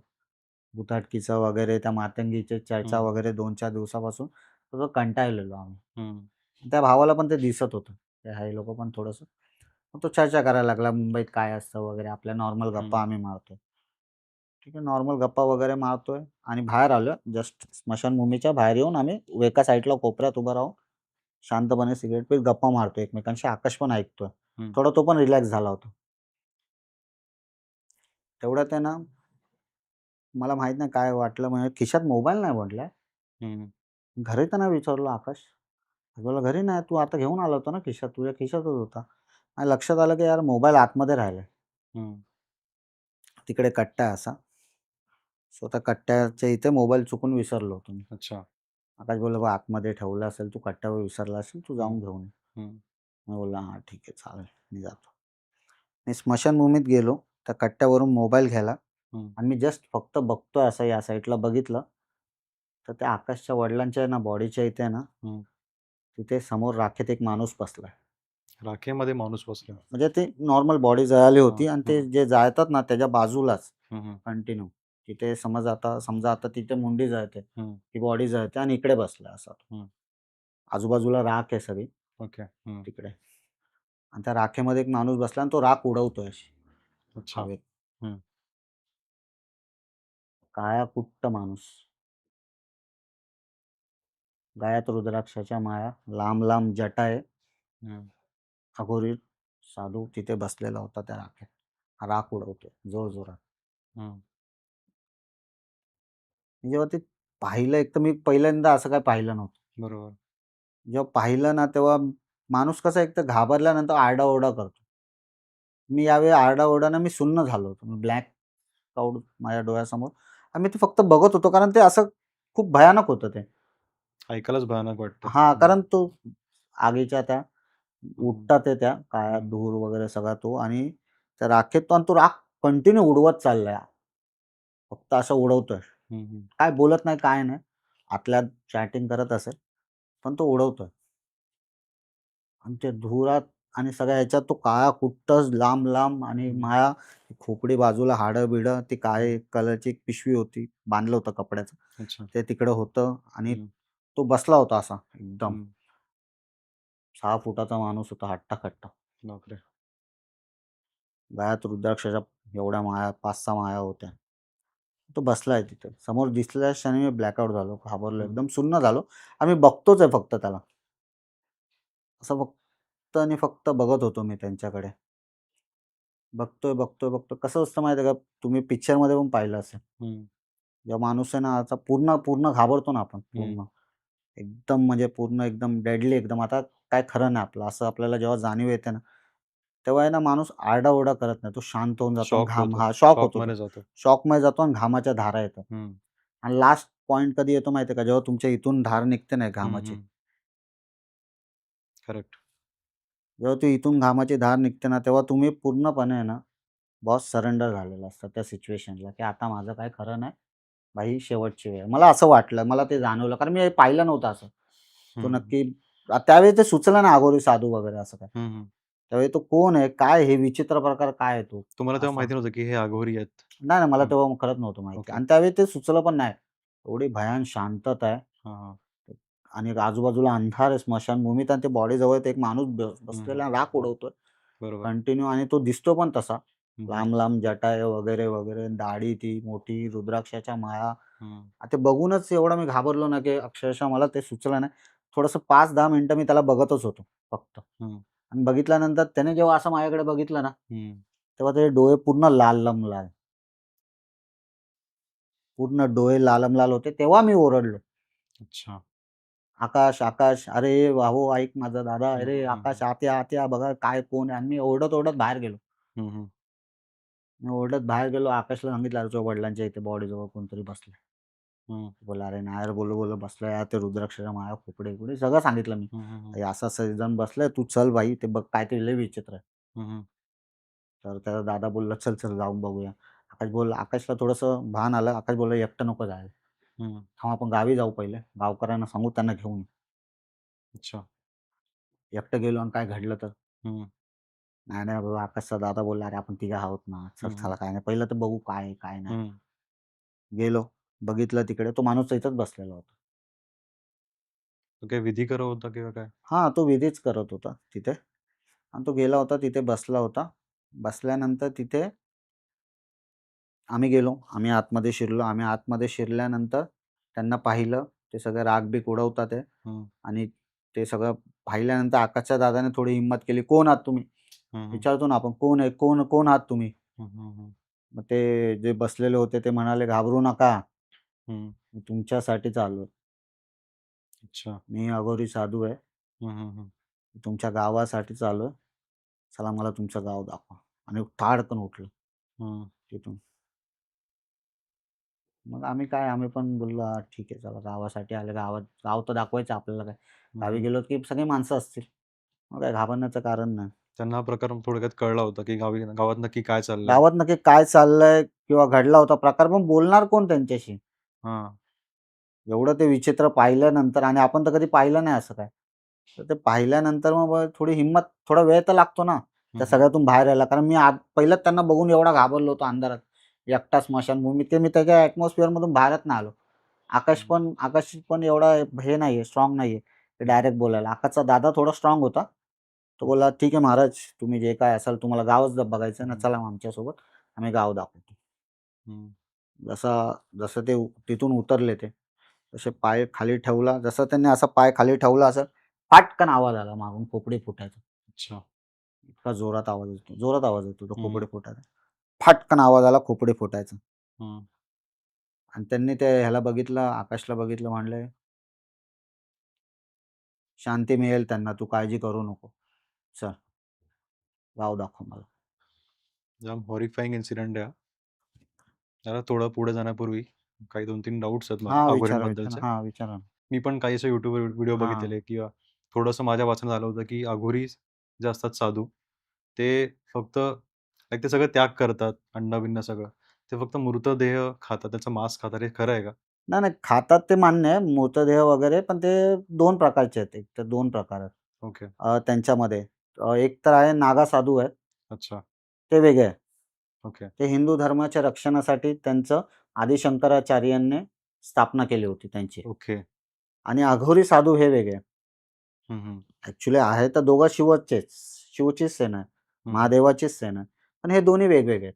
भुताटकीचं वगैरे, त्या मातंगीची चर्चा हं. वगैरे 2-4 दिवसापासून सगळं कंटाळलेलो आम्ही. हं. त्या भावाला पण ते दिसत होतं. ते हे लोकं पण थोडंसं. मग तो चर्चा करायला लागला, मुंबईत काय असतं वगैरे. आपल्या नॉर्मल गप्पा हं. आम्ही मारतोय. ठीक आहे, नॉर्मल गप्पा वगैरे मारतोय आणि बाहेर आलो. जस्ट स्मशानभूमीच्या बाहेर येऊन आम्ही एका साईडला कोपऱ्यात उभं राहून शांतपणे सिगारेट पीत गप्पा मारतोय एकमेकांशी. आकाश पण ऐकतोय. हं. थोडा तो पण रिलॅक्स झाला होता. तेवढ्यात आहे ना, मला माहीत नाही काय वाटलं, म्हणजे खिशात मोबाईल नाही म्हटलं. हं. घरी तर नाही विचारलं आकाश. बोलला, "घरी नाही, तू आता घेऊन आला होता ना खिशात, तुझ्या खिशातच होता." आणि लक्षात आलं की यार मोबाईल आतमध्ये राहिलाय. हं. तिकडे कट्टा आहे असा. सो त्या कट्ट्याच्या इथे मोबाईल चुकून विसरलो होतो मी. अच्छा. आकाश बोलला, "बघ आतमध्ये ठेवला असेल, तू कट्ट्यावर विसरला असेल, तू हं. जाऊन घेऊन ये." हं. मी बोलला, "हां, ठीक आहे, चालेल, मी जातो." मी स्मशानभूमीत गेलो, त्या कट्ट्यावरून मोबाईल घ्यायला हं. आणि मी जस्ट फक्त बघतोय असं या साईडला बघितलं, तर त्या आकाशच्या वडिलांच्या आहे ना बॉडीच्या इथे आहे ना, हं. तिथे समोर राखेत एक माणूस बसलाय. राखेमध्ये माणूस बसला. म्हणजे ती नॉर्मल बॉडी जळाली हां. होती आणि ते हं. जे जाळतात ना त्याच्या बाजूलाच हं, हं. कंटिन्यू. तिथे समजा आता तिथे मुंडी जळते, हं. ती बॉडी जळते आणि इकडे बसलाय असा तो. हं. आजूबाजूला राख आहे सगळी ओके. हं. तिकडे आणि त्या राखेमध्ये एक माणूस बसला आणि तो राख उडवतोय अशी अच्छा. हवेत. हं. काळा कुट्ट माणूस. गळ्यात रुद्राक्षाच्या माळा, लांब-लांब जटा आहे. हं. अघोरी साधू तिथे बसलेला होता त्या राखेत. राख उडवतोय जोरजोरात. हं. मी जेव्हा ते पाहिलं, एक तर मी पहिल्यांदा असं काही पाहिलं नव्हतं. बरोबर. जेव्हा पाहिलं ना, तेव्हा माणूस कसा एक तर घाबरल्यानंतर आरडाओरडा करतो. मी यावेळी आरडाओरडाने मी सुन्न झालो होतो. मी ब्लॅक क्लाउड माझ्या डोळ्यासमोर आणि मी ते फक्त बघत होतो कारण ते असं खूप भयानक होतं ते. ऐकायलाच भयानक वाटतं. हां, हं. कारण तो आगीच्या त्या हं. उठतात आहे त्या काळ्या हं. धूर वगैरे सगळा तो आणि त्या राखेत तो आणि तो राख कंटिन्यू उडवत चाललाय. फक्त असं उडवतोय. हं, हं. काय बोलत नाही, काय नाही. आतल्यात चॅटिंग करत असेल, पण तो उडवतोय. आणि त्या धुरात आणि सगळ्या ह्याच्यात तो काळा कुट्टच लांब-लांब आणि हं. माया खोपडी बाजूला हाडं-बिडं ती हं. काळी कलरची एक पिशवी होती, बांधलं होतं कपड्याचं. अच्छा. ते तिकडं होतं आणि हं. तो बसला होता असा एकदम. हं. 6 फुटाचा माणूस होता हट्टा-कट्टा. बापरे! गळ्यात रुद्राक्षाच्या एवढ्या माळा 5-6 माळा होत्या. तो बसलाय तिथे. समोर दिसल्याच क्षणी मी ब्लॅकआउट झालो, घाबरलो, हं. एकदम सुन्न झालो आणि मी बघतोच आहे फक्त त्याला. असं फक्त आणि फक्त बघत होतो मी त्यांच्याकडे. बघतोय. कसं असतं माहिती आहे का, तुम्ही पिक्चरमध्ये पण पाहिलं असेल. हं. जेव्हा माणूस आहे ना, असा पूर्ण पूर्ण घाबरतो ना आपण हं. पूर्ण. एकदम म्हणजे पूर्ण एकदम डेडली एकदम आता काय खरं नाही आपलं, असं आपल्याला जेव्हा जाणीव येते ना, तेव्हा आहे ना माणूस आरडाओरडा करत नाही. तो शांत होऊन जातो आणि शॉक होतो. शॉक होतो तो. शॉकमध्ये जातो. शॉकमध्ये जातो आणि घामाच्या धारा येतात. हं. आणि लास्ट पॉइंट कधी येतो माहिती आहे का, जेव्हा तुमच्या इथून धार निघते ना हं, घामाची. हं. करेक्ट. जेव्हा ती इथून घामाची धार निघते ना, तेव्हा तुम्ही पूर्णपणे आहे ना, बॉस सरेंडर झालेला असतात त्या सिच्युएशनला, की आता माझं काही खरं नाही. भाई शेवटची वेळ. मला असं वाटलं, मला ते जाणवलं. कारण मी हे पाहिलं नव्हतं असं. तो हं, हं. नक्की त्यावेळी ते सुचलं ना अघोरी साधू वगैरे असं काय. हं, हं. त्यावेळी तो कोण आहे? काय हे विचित्र प्रकार काय आहे तो? तुम्हाला तेव्हा असा. माहिती नव्हतं की हे अघोरी आहेत? नाही, नाही मला हं. तेव्हा खरंच नव्हतं माहिती ओके. आणि त्यावेळी ते सुचलं पण नाही. एवढी भयान शांतता आहे हां, हां. आणि आजूबाजूला अंधार आहे स्मशानभूमीत आणि ते बॉडीजवळ ते एक माणूस हं, हं. बसलेला राख उडवतोय बरोबर. कंटिन्यू आणि तो दिसतो पण तसा. हं, हं. लांब-लांब जटा आहे वगैरे, वगैरे. दाढी ती मोठी, रुद्राक्षाच्या माळा. हं. ते बघूनच एवढं मी घाबरलो ना, की अक्षरशः मला ते सुचलं नाही. थोडंसं 5-10 मिनिटं मी त्याला बघतच होतो फक्त. हं. आणि बघितल्यानंतर त्याने जेव्हा असं माझ्याकडे बघितलं ना, हं. तेव्हा त्याचे डोळे पूर्ण लाल. पूर्ण डोळे लालम-लाल होते. तेव्हा मी ओरडलो. अच्छा. "आकाश, आकाश! अरे भाऊ ऐक माझा दादा. हं, अरे हं, आकाश हं. आत या, आत या. बघा काय कोण आहे?" आणि मी ओरडत-ओरडत बाहेर गेलो. हं, हं. मी ओरडत बाहेर गेलो. आकाशला सांगितलं, "अरे तुझ्या वडिलांच्या इथे बॉडीजवळ कोणतरी बसलंय." हं. बोलला, "अरे नाही यार, बोललो बसलाय यार ते रुद्राक्षाच्या माळा, खोपडे-बिपडे." सगळं सांगितलं मी. हं, हं, हं. "हे असं-असं जण बसलंय. तू चल भाई, ते बघ काहीतरी लय विचित्र आहे." हं, हं. तर त्याचा दादा बोलला, "चल, चल जाऊन बघूया." आकाशला थोडंसं भान आलं. आकाश बोलला, "एकटं नको जायला. हं. थांब आपण गावी जाऊ पहिले. गावकऱ्यांना सांगू त्यांना घेऊन ये." अच्छा. एकटं गेलो आणि काय घडलं तर? हं. नाही, नाही बाबा आकाशचा दादा बोलला, "अरे आपण तिघं आहोत ना. चल, हं, हं. चला काय नाही. पहिलं तर बघू काय आहे, काय नाही." हं. गेलो. बघितलं तिकडे तो माणूस तिथंच बसलेला होता. तो काही विधी करत होता किंवा काय? हां, तो विधीच करत होता तिथे आणि तो गेला होता तिथे बसला होता. बसल्यानंतर तिथे आम्ही गेलो. आम्ही आतमध्ये शिरलो. आम्ही आतमध्ये शिरल्यानंतर त्यांना पाहिलं. ते सगळं राग-बीग उडवतात आहे हं. आणि ते सगळं पाहिल्यानंतर आकाशच्या दादाने थोडी हिंमत केली. "कोण आहात तुम्ही?" हं, हं. विचारतो ना आपण, "कोण आहे? कोण कोण आहात तुम्ही?" हं, हं, हं. मग ते जे बसलेले होते ते म्हणाले, "घाबरू नका. हं. मी तुमच्यासाठीच आलोय. अच्छा. मी अघोरी साधू आहे. हं, हं, हं. मी तुमच्या गावासाठीच आलोय. चला मला तुमचं गाव दाखवा." आणि ताडकन उठलो हं. तिथून. मग आम्ही पण बोललो, "हां, ठीक आहे चला गावासाठी आले. गाव तर दाखवायचं आपल्याला काय. हं, गावी हं. गेलो की सगळी माणसं असतील. मग काय घाबरण्याचं कारण नाही." त्यांना हा प्रकार थोडक्यात कळला होता, की गावात नक्की काय चाललंय? गावात नक्की काय चाललंय किंवा घडला होता प्रकार, पण बोलणार कोण त्यांच्याशी? हां. एवढं ते विचित्र पाहिल्यानंतर आणि आपण तर कधी पाहिलं नाही असं काय. तर ते पाहिल्यानंतर मग थोडी हिंमत थोडा वेळ तर लागतो ना, हं, त्या हं. सगळ्यातून बाहेर यायला. कारण मी पहिलंच त्यांना बघून एवढा घाबरलो होतो अंधारात. एकटा स्मशानभूमी मी त्याच्या ॲटमॉस्फिअरमधून बाहेरच नाही आलो. हं. आकाश पण एवढा हे नाहीये, स्ट्रॉंग नाहीये, ते हं. डायरेक्ट बोलायला. आकाशचा दादा थोडा स्ट्रॉंग होता. तो बोलला, "ठीक आहे महाराज, तुम्ही जे काय असाल तुम्हाला गावच बघायचं ना, हं. चला मग आमच्यासोबत. आम्ही गाव दाखवतो." हं. जसा जसं ते तिथून उतरले ते, तसे पाय खाली ठेवला. जसं त्यांनी असा पाय खाली ठेवला असं फाटकन आवाज आला मागून खोपडी फुटायचा. अच्छा. इतका जोरात आवाज येतो तो हं, खोपडी फुटायचा. फाटकन आवाज आला खोपडी फुटायचा हं. आणि त्यांनी ते ह्याला बघितलं, आकाशला बघितलं म्हणले, "शांती मिळेल त्यांना, तू काळजी करू नको. चल, गाव दाखव मला." जाम हॉरिफाइंग इन्सिडेंट आहे हा. जरा थोडं पुढे जाण्यापूर्वी काही 2-3 डाउट्स आहेत मला हां, विचारा. अघोरींबद्दलचे. हां, विचारा ना. मी पण काही असे YouTubeवर व्हिडिओ हां. बघितलेले किंवा थोडंसं माझ्या वाचण्यात आलं होतं, की अघोरी जे असतात साधू, ते फक्त लाइक ते सगळं त्याग करतात, अन्न-बिन्न सगळं. ते फक्त मृतदेह खातात, त्याचं मांस खातात. हे खरं आहे का? नाही, नाही खातात ते मान्य आहे, मृतदेह वगैरे, पण ते 2 प्रकारचे आहेत. एक तर 2 प्रकार आहेत. ओके. त्यांच्यामध्ये एक तर आहे नागा साधू आहेत, अच्छा. ते वेगळे आहे. ओके. ते हिंदू धर्माच्या रक्षणासाठी त्यांचं आदी शंकराचार्यांनी स्थापना केली होती त्यांची ओके. आणि अघोरी साधू हे वेगळे. हं, हं. ॲक्चुअली आहे तर दोघं शिवचेच. शिवचीच सेना आहे. हं, हं. महादेवाचीच सेना आहे. पण हे दोन्ही वेगवेगळे आहेत.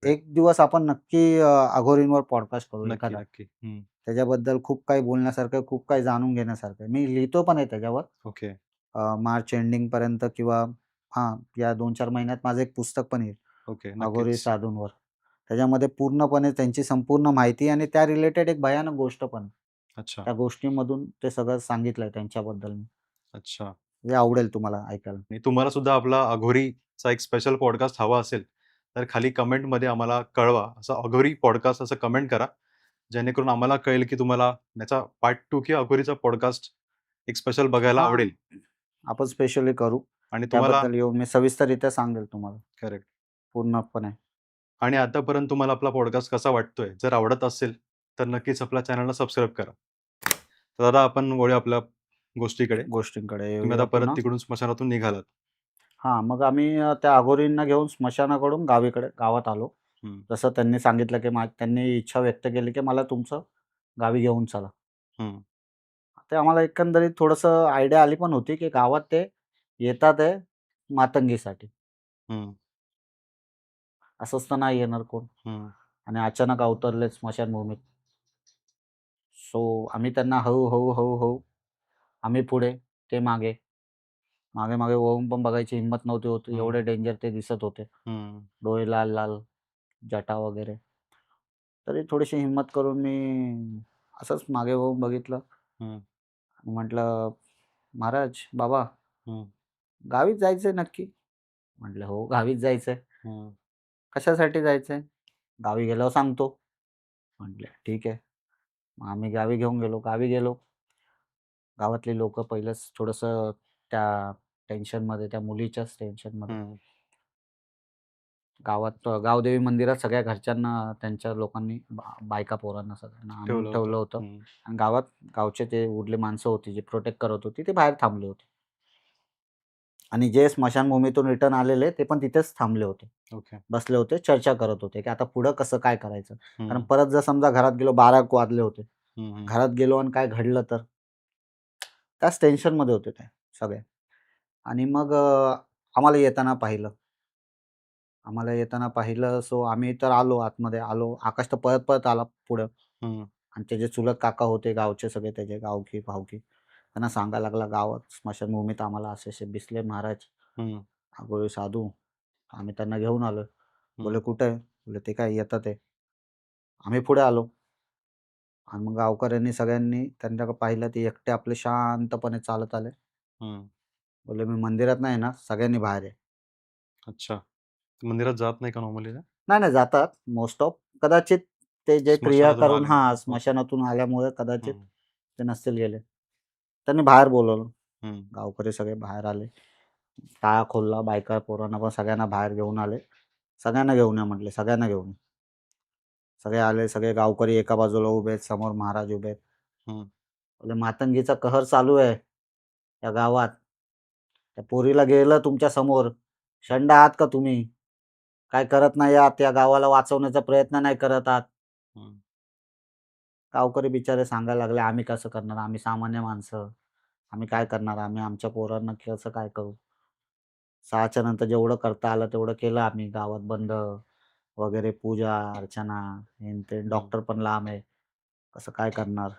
एक दिवस आपण नक्की अघोरींवर पॉडकास्ट करू नक्की, एखादा. नक्की. हं. त्याच्याबद्दल खूप काही बोलण्यासारखं, खूप काही जाणून घेण्यासारखं आहे. मी लिहितो पण आहे त्याच्यावर. ओके. मार्च एंडिंगपर्यंत किंवा हां, या 2-4 महिन्यात माझं एक पुस्तक पण येईल. ओके. अघोरी नक्कीच. साधूंवर. त्याच्यामध्ये पूर्णपणे त्यांची संपूर्ण माहिती आणि त्या रिलेटेड एक भयानक गोष्ट पण आहे. अच्छा. त्या गोष्टीमधून ते सगळं सांगितलंय त्यांच्याबद्दल मी. अच्छा. म्हणजे आवडेल तुम्हाला ऐकायला. आणि तुम्हाला सुद्धा आपला अघोरीचा एक स्पेशल पॉडकास्ट हवा असेल, तर खाली कमेंटमध्ये आम्हाला कळवा. असं अघोरी पॉडकास्ट असं कमेंट करा. जेणेकरून आम्हाला कळेल, की तुम्हाला याचा पार्ट 2 किंवा अघोरीचा पॉडकास्ट एक स्पेशल बघायला हां. आवडेल. आपण स्पेशली करू. आणि तुम्हाला त्याबद्दल येऊन मी सविस्तररित्या सांगेल तुम्हाला करेक्ट. पूर्णपणे. आणि आतापर्यंत तुम्हाला आपला पॉडकास्ट कसा वाटतोय? जर आवडत असेल, तर नक्कीच आपल्या चॅनलला सबस्क्राईब करा. तर दादा आपण वळूया आपल्या गोष्टीकडे. गोष्टींकडे तुम्ही आता येऊया परत पुन्हा. तिकडून स्मशानातून निघालात. हां, मग आम्ही त्या अघोरींना घेऊन स्मशानाकडून गावात आलो. हं, जसं त्यांनी सांगितलं, की त्यांनी इच्छा व्यक्त केली, की मला तुमचं गावी घेऊन चला. हं, ते आम्हाला एकंदरीत थोडंसं आयडिया आली पण होती, की गावात ते येतात आहे मातंगीसाठी. हं, असंच तर नाही येणार कोण हं, आणि अचानक अवतरले स्मशानभूमीत. सो आम्ही त्यांना हळू आम्ही पुढे, ते मागे. मागे वळून पण बघायची हिंमत नव्हती होत. हं, एवढे डेंजर ते दिसत होते. हं, डोळे लाल जटा वगैरे. तरी थोडीशी हिंमत करून मी असंच मागे वळून बघितलं हं, आणि म्हटलं, "महाराज, बाबा, हं, गावीच जायचंय नक्की?" म्हटलं, "हो, गावीच जायचंय." हं, "कशासाठी जायचंय?" "गावी गेल्यावर सांगतो." म्हटलं, "ठीक आहे." मग आम्ही गावी घेऊन गेलो. गावी गेलो. गावातली लोकं पहिलंच थोडंसं त्या टेन्शनमध्ये, त्या मुलीच्याच टेन्शनमध्ये. हं. गावदेवी मंदिरात सगळ्या घरच्यांना त्यांच्या लोकांनी बायका पोरांना सगळ्यांना आणून ठेवलं होतं. ठेवलं होतं हं, आणि गावचे ते उरले माणसं होती, जी प्रोटेक्ट करत होती, ती बाहेर थांबली होती आणि जे स्मशानभूमीतून रिटर्न आलेले, ते पण तिथेच थांबले होते. ओके. बसले होते, चर्चा करत होते, की आता पुढं कसं काय करायचं? कारण हं, परत जर समजा घरात गेलो 12 वाजले होते. हं, हं, घरात गेलो आणि काय घडलं तर? त्याच टेन्शनमध्ये होते ते सगळे आणि मग आम्हाला येताना पाहिलं सो आम्ही तर आलो आतमध्ये आलो. आकाश तर पळत आला पुढं हं, आणि त्याचे चुलत काका होते गावचे सगळे त्याचे गावकी-भावकी. त्यांना सांगायला लागला, "गावात स्मशानभूमीत आम्हाला असे-असे दिसले महाराज, हं, अघोरी साधू." आम्ही त्यांना घेऊन आलोय. बोलले, हं, "कुठे आहे?" बोलले, "ते काय येतात आहे." आम्ही पुढे आलो आणि मग गावकऱ्यांनी सगळ्यांनी त्यांच्याकडे पाहिलं, ते एकटे आपले शांतपणे चालत आले. हं. बोलले, "मी मंदिरात नाही येणार, सगळ्यांनी बाहेर या." अच्छा. मंदिरात जात नाही का नॉर्मली ते? नाही जातात मोस्ट ऑफ. कदाचित ते जे क्रिया स्मशानातून करून आल्यामुळे. ओके. स्मशानातून आल्यामुळे कदाचित हं, ते नसतील गेले. त्यांनी बाहेर बोलावलं. हं, गावकरी सगळे बाहेर आले. टाळा खोलला. बायका पोरांना पण सगळ्यांना बाहेर घेऊन आले. सगळ्यांना घेऊन या म्हटले, सगळ्यांना घेऊन या. सगळे आले. सगळे गावकरी एका बाजूला उभे आहेत. समोर महाराज उभे आहेत. हं, बोलले, "मातंगीचा कहर चालू आहे या गावात. त्या पोरीला गेलं तुमच्या समोर. शंड आहात का तुम्ही? काय करत नाही आहात? या गावाला वाचवण्याचा प्रयत्न नाही करत आहात." हं, गावकरी बिचारे सांगायला लागले, "आम्ही कसं करणार? आम्ही सामान्य माणसं. आम्ही काय हं, करणार? आम्ही आमच्या पोरांना कसं काय करू?" 6च्या नंतर जेवढं करता आलं तेवढं केलं आम्ही. गावात बंद वगैरे पूजा, अर्चना, हेन-तेन. हं, डॉक्टर पण लांब आहे. कसं काय करणार?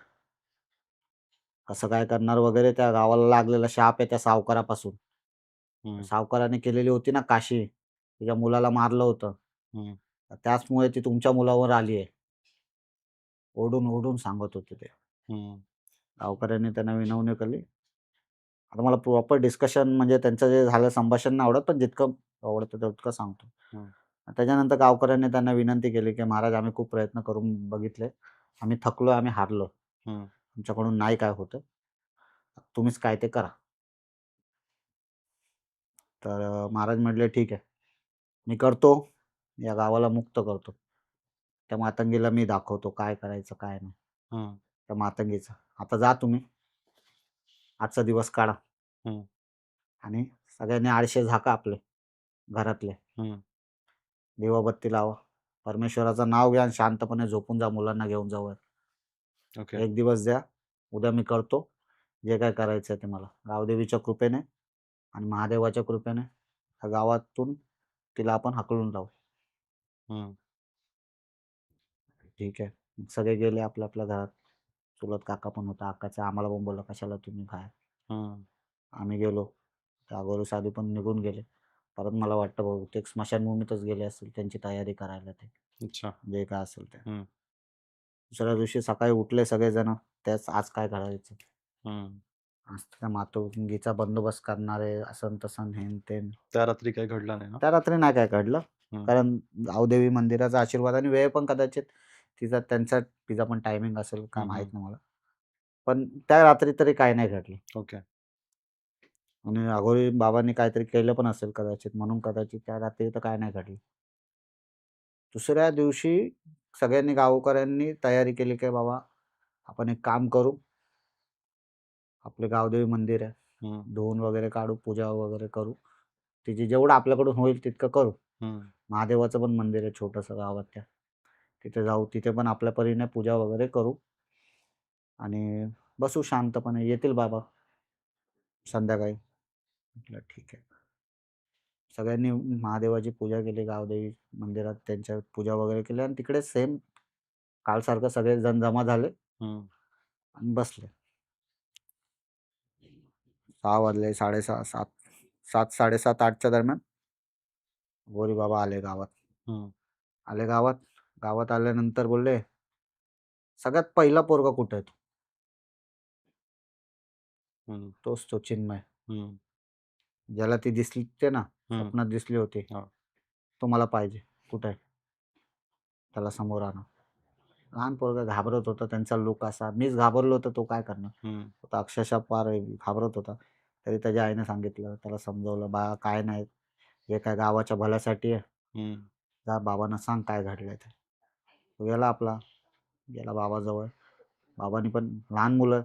कसं काय करणार वगैरे त्या गावाला लागलेला शाप आहे त्या सावकारापासून. त्या हं, सावकाराने केलेली होती ना काशी, तिच्या मुलाला मारलं होतं. हं, तर त्याचमुळे ती तुमच्या मुलावर आली आहे. ओरडून सांगत होते ते. हं, गावकऱ्यांनी त्यांना विनवणी केली. आता मला प्रॉपर डिस्कशन म्हणजे त्यांचं जे झालं संभाषण नाही आवडत, पण जितकं आवडतं तितकं सांगतो. हं, त्याच्यानंतर गावकऱ्यांनी त्यांना विनंती केली, की "महाराज, आम्ही खूप प्रयत्न करून बघितले. आम्ही थकलो, आम्ही हारलो. हं, आमच्याकडून नाही काय होतं. तुम्हीच काय ते करा." तर महाराज म्हटले, "ठीक आहे. मी करतो. या गावाला मुक्त करतो. त्या मातंगीला मी दाखवतो काय करायचं, काय नाही." हं, त्या मातंगीचं. "आता जा तुम्ही. आजचा दिवस काढा हं, आणि सगळ्यांनी आरसे झाका आपले घरातले. हं. दिवाबत्ती लावा. परमेश्वराचं नाव घ्या आणि शांतपणे झोपून जा मुलांना घेऊन जावं. ओके. एक दिवस द्या. उद्या मी करतो. जे काय करायचं ते मला. गावदेवीच्या कृपेने आणि महादेवाच्या कृपेने या गावातून तिला आपण हाकलून लावू." हं, ठीक आहे. मग सगळे गेले आपल्या घरात. चुलत काका पण होता. आकाचा आम्हाला पण बोलला, "कशाला तुम्ही बाहेर?" हं. आम्ही गेलो. त्या अघोरी साधू पण निघून गेले. परत मला वाटतं बहुतेक स्मशानभूमीतच गेले असतील त्यांची तयारी करायला ते. अच्छा. जे काय असेल ते. हं, दुसऱ्या दिवशी सकाळी उठले सगळेजण. त्याच आज काय करायचं? हं. आज त्या मातंगीचा बंदोबस्त करणारे असन तसन हेन-तेन. त्या रात्री काही घडलं नाही ना? त्या रात्री नाही काय घडलं. हं, कारण गावदेवी मंदिराचा आशीर्वाद आणि वेळ पण कदाचित तिचा पण टायमिंग असेल काय हं, माहीत हं. नाही मला. पण त्या रात्री तरी काही नाही घडलं. ओके. आणि अघोरी बाबांनी काहीतरी केलं पण असेल कदाचित, म्हणून कदाचित त्या रात्री तर काय नाही घडलं. दुसऱ्या दिवशी सगळ्यांनी गावकऱ्यांनी तयारी केली की बाबा आपण एक काम करू, आपले गावदेवी मंदिर आहे, हं, धुवून वगैरे काढू, पूजा वगैरे करू. तिची जेवढं आपल्याकडून होईल तितकं करू. हं. महादेवाचं पण मंदिर आहे छोटंसं गावात त्या. तिथे जाऊ, तिथे पण आपल्या परीने पूजा वगैरे करू आणि बसू शांतपणे. येतील बाबा संध्याकाळी. म्हटलं ठीक आहे. सगळ्यांनी महादेवाची पूजा केली, गावदेवी मंदिरात त्यांच्या पूजा वगैरे केली आणि तिकडे सेम कालसारखं सगळे जण जमा झाले हं, आणि बसले. 6 वाजले, 6:30, 7, 7, 7:30, 8च्या दरम्यान गोरी बाबा आले गावात. हं, आले गावात. गावात आल्यानंतर बोलले, "सगळ्यात पहिला पोरगा कुठे आहे? हं, तोच तो चिन्मय. हं, ज्याला ती दिसली ते ना, हं. स्वप्नात दिसली होती. हां. तो मला पाहिजे. कुठे आहे? त्याला समोर आणा." लहान पोरगा घाबरत होता. त्यांचा लूक असा. मीच घाबरलो तर तो काय करणार? हं, तो तर अक्षरशः फार घाबरत होता. तरी त्याच्या आईने सांगितलं, त्याला समजावलं, "बाळा काय नाही, हे काय गावाच्या भल्यासाठी आहे. हं, जा बाबांना सांग काय घडलंय ते." तो गेला आपला. गेला बाबाजवळ. बाबांनी पण लहान मुलं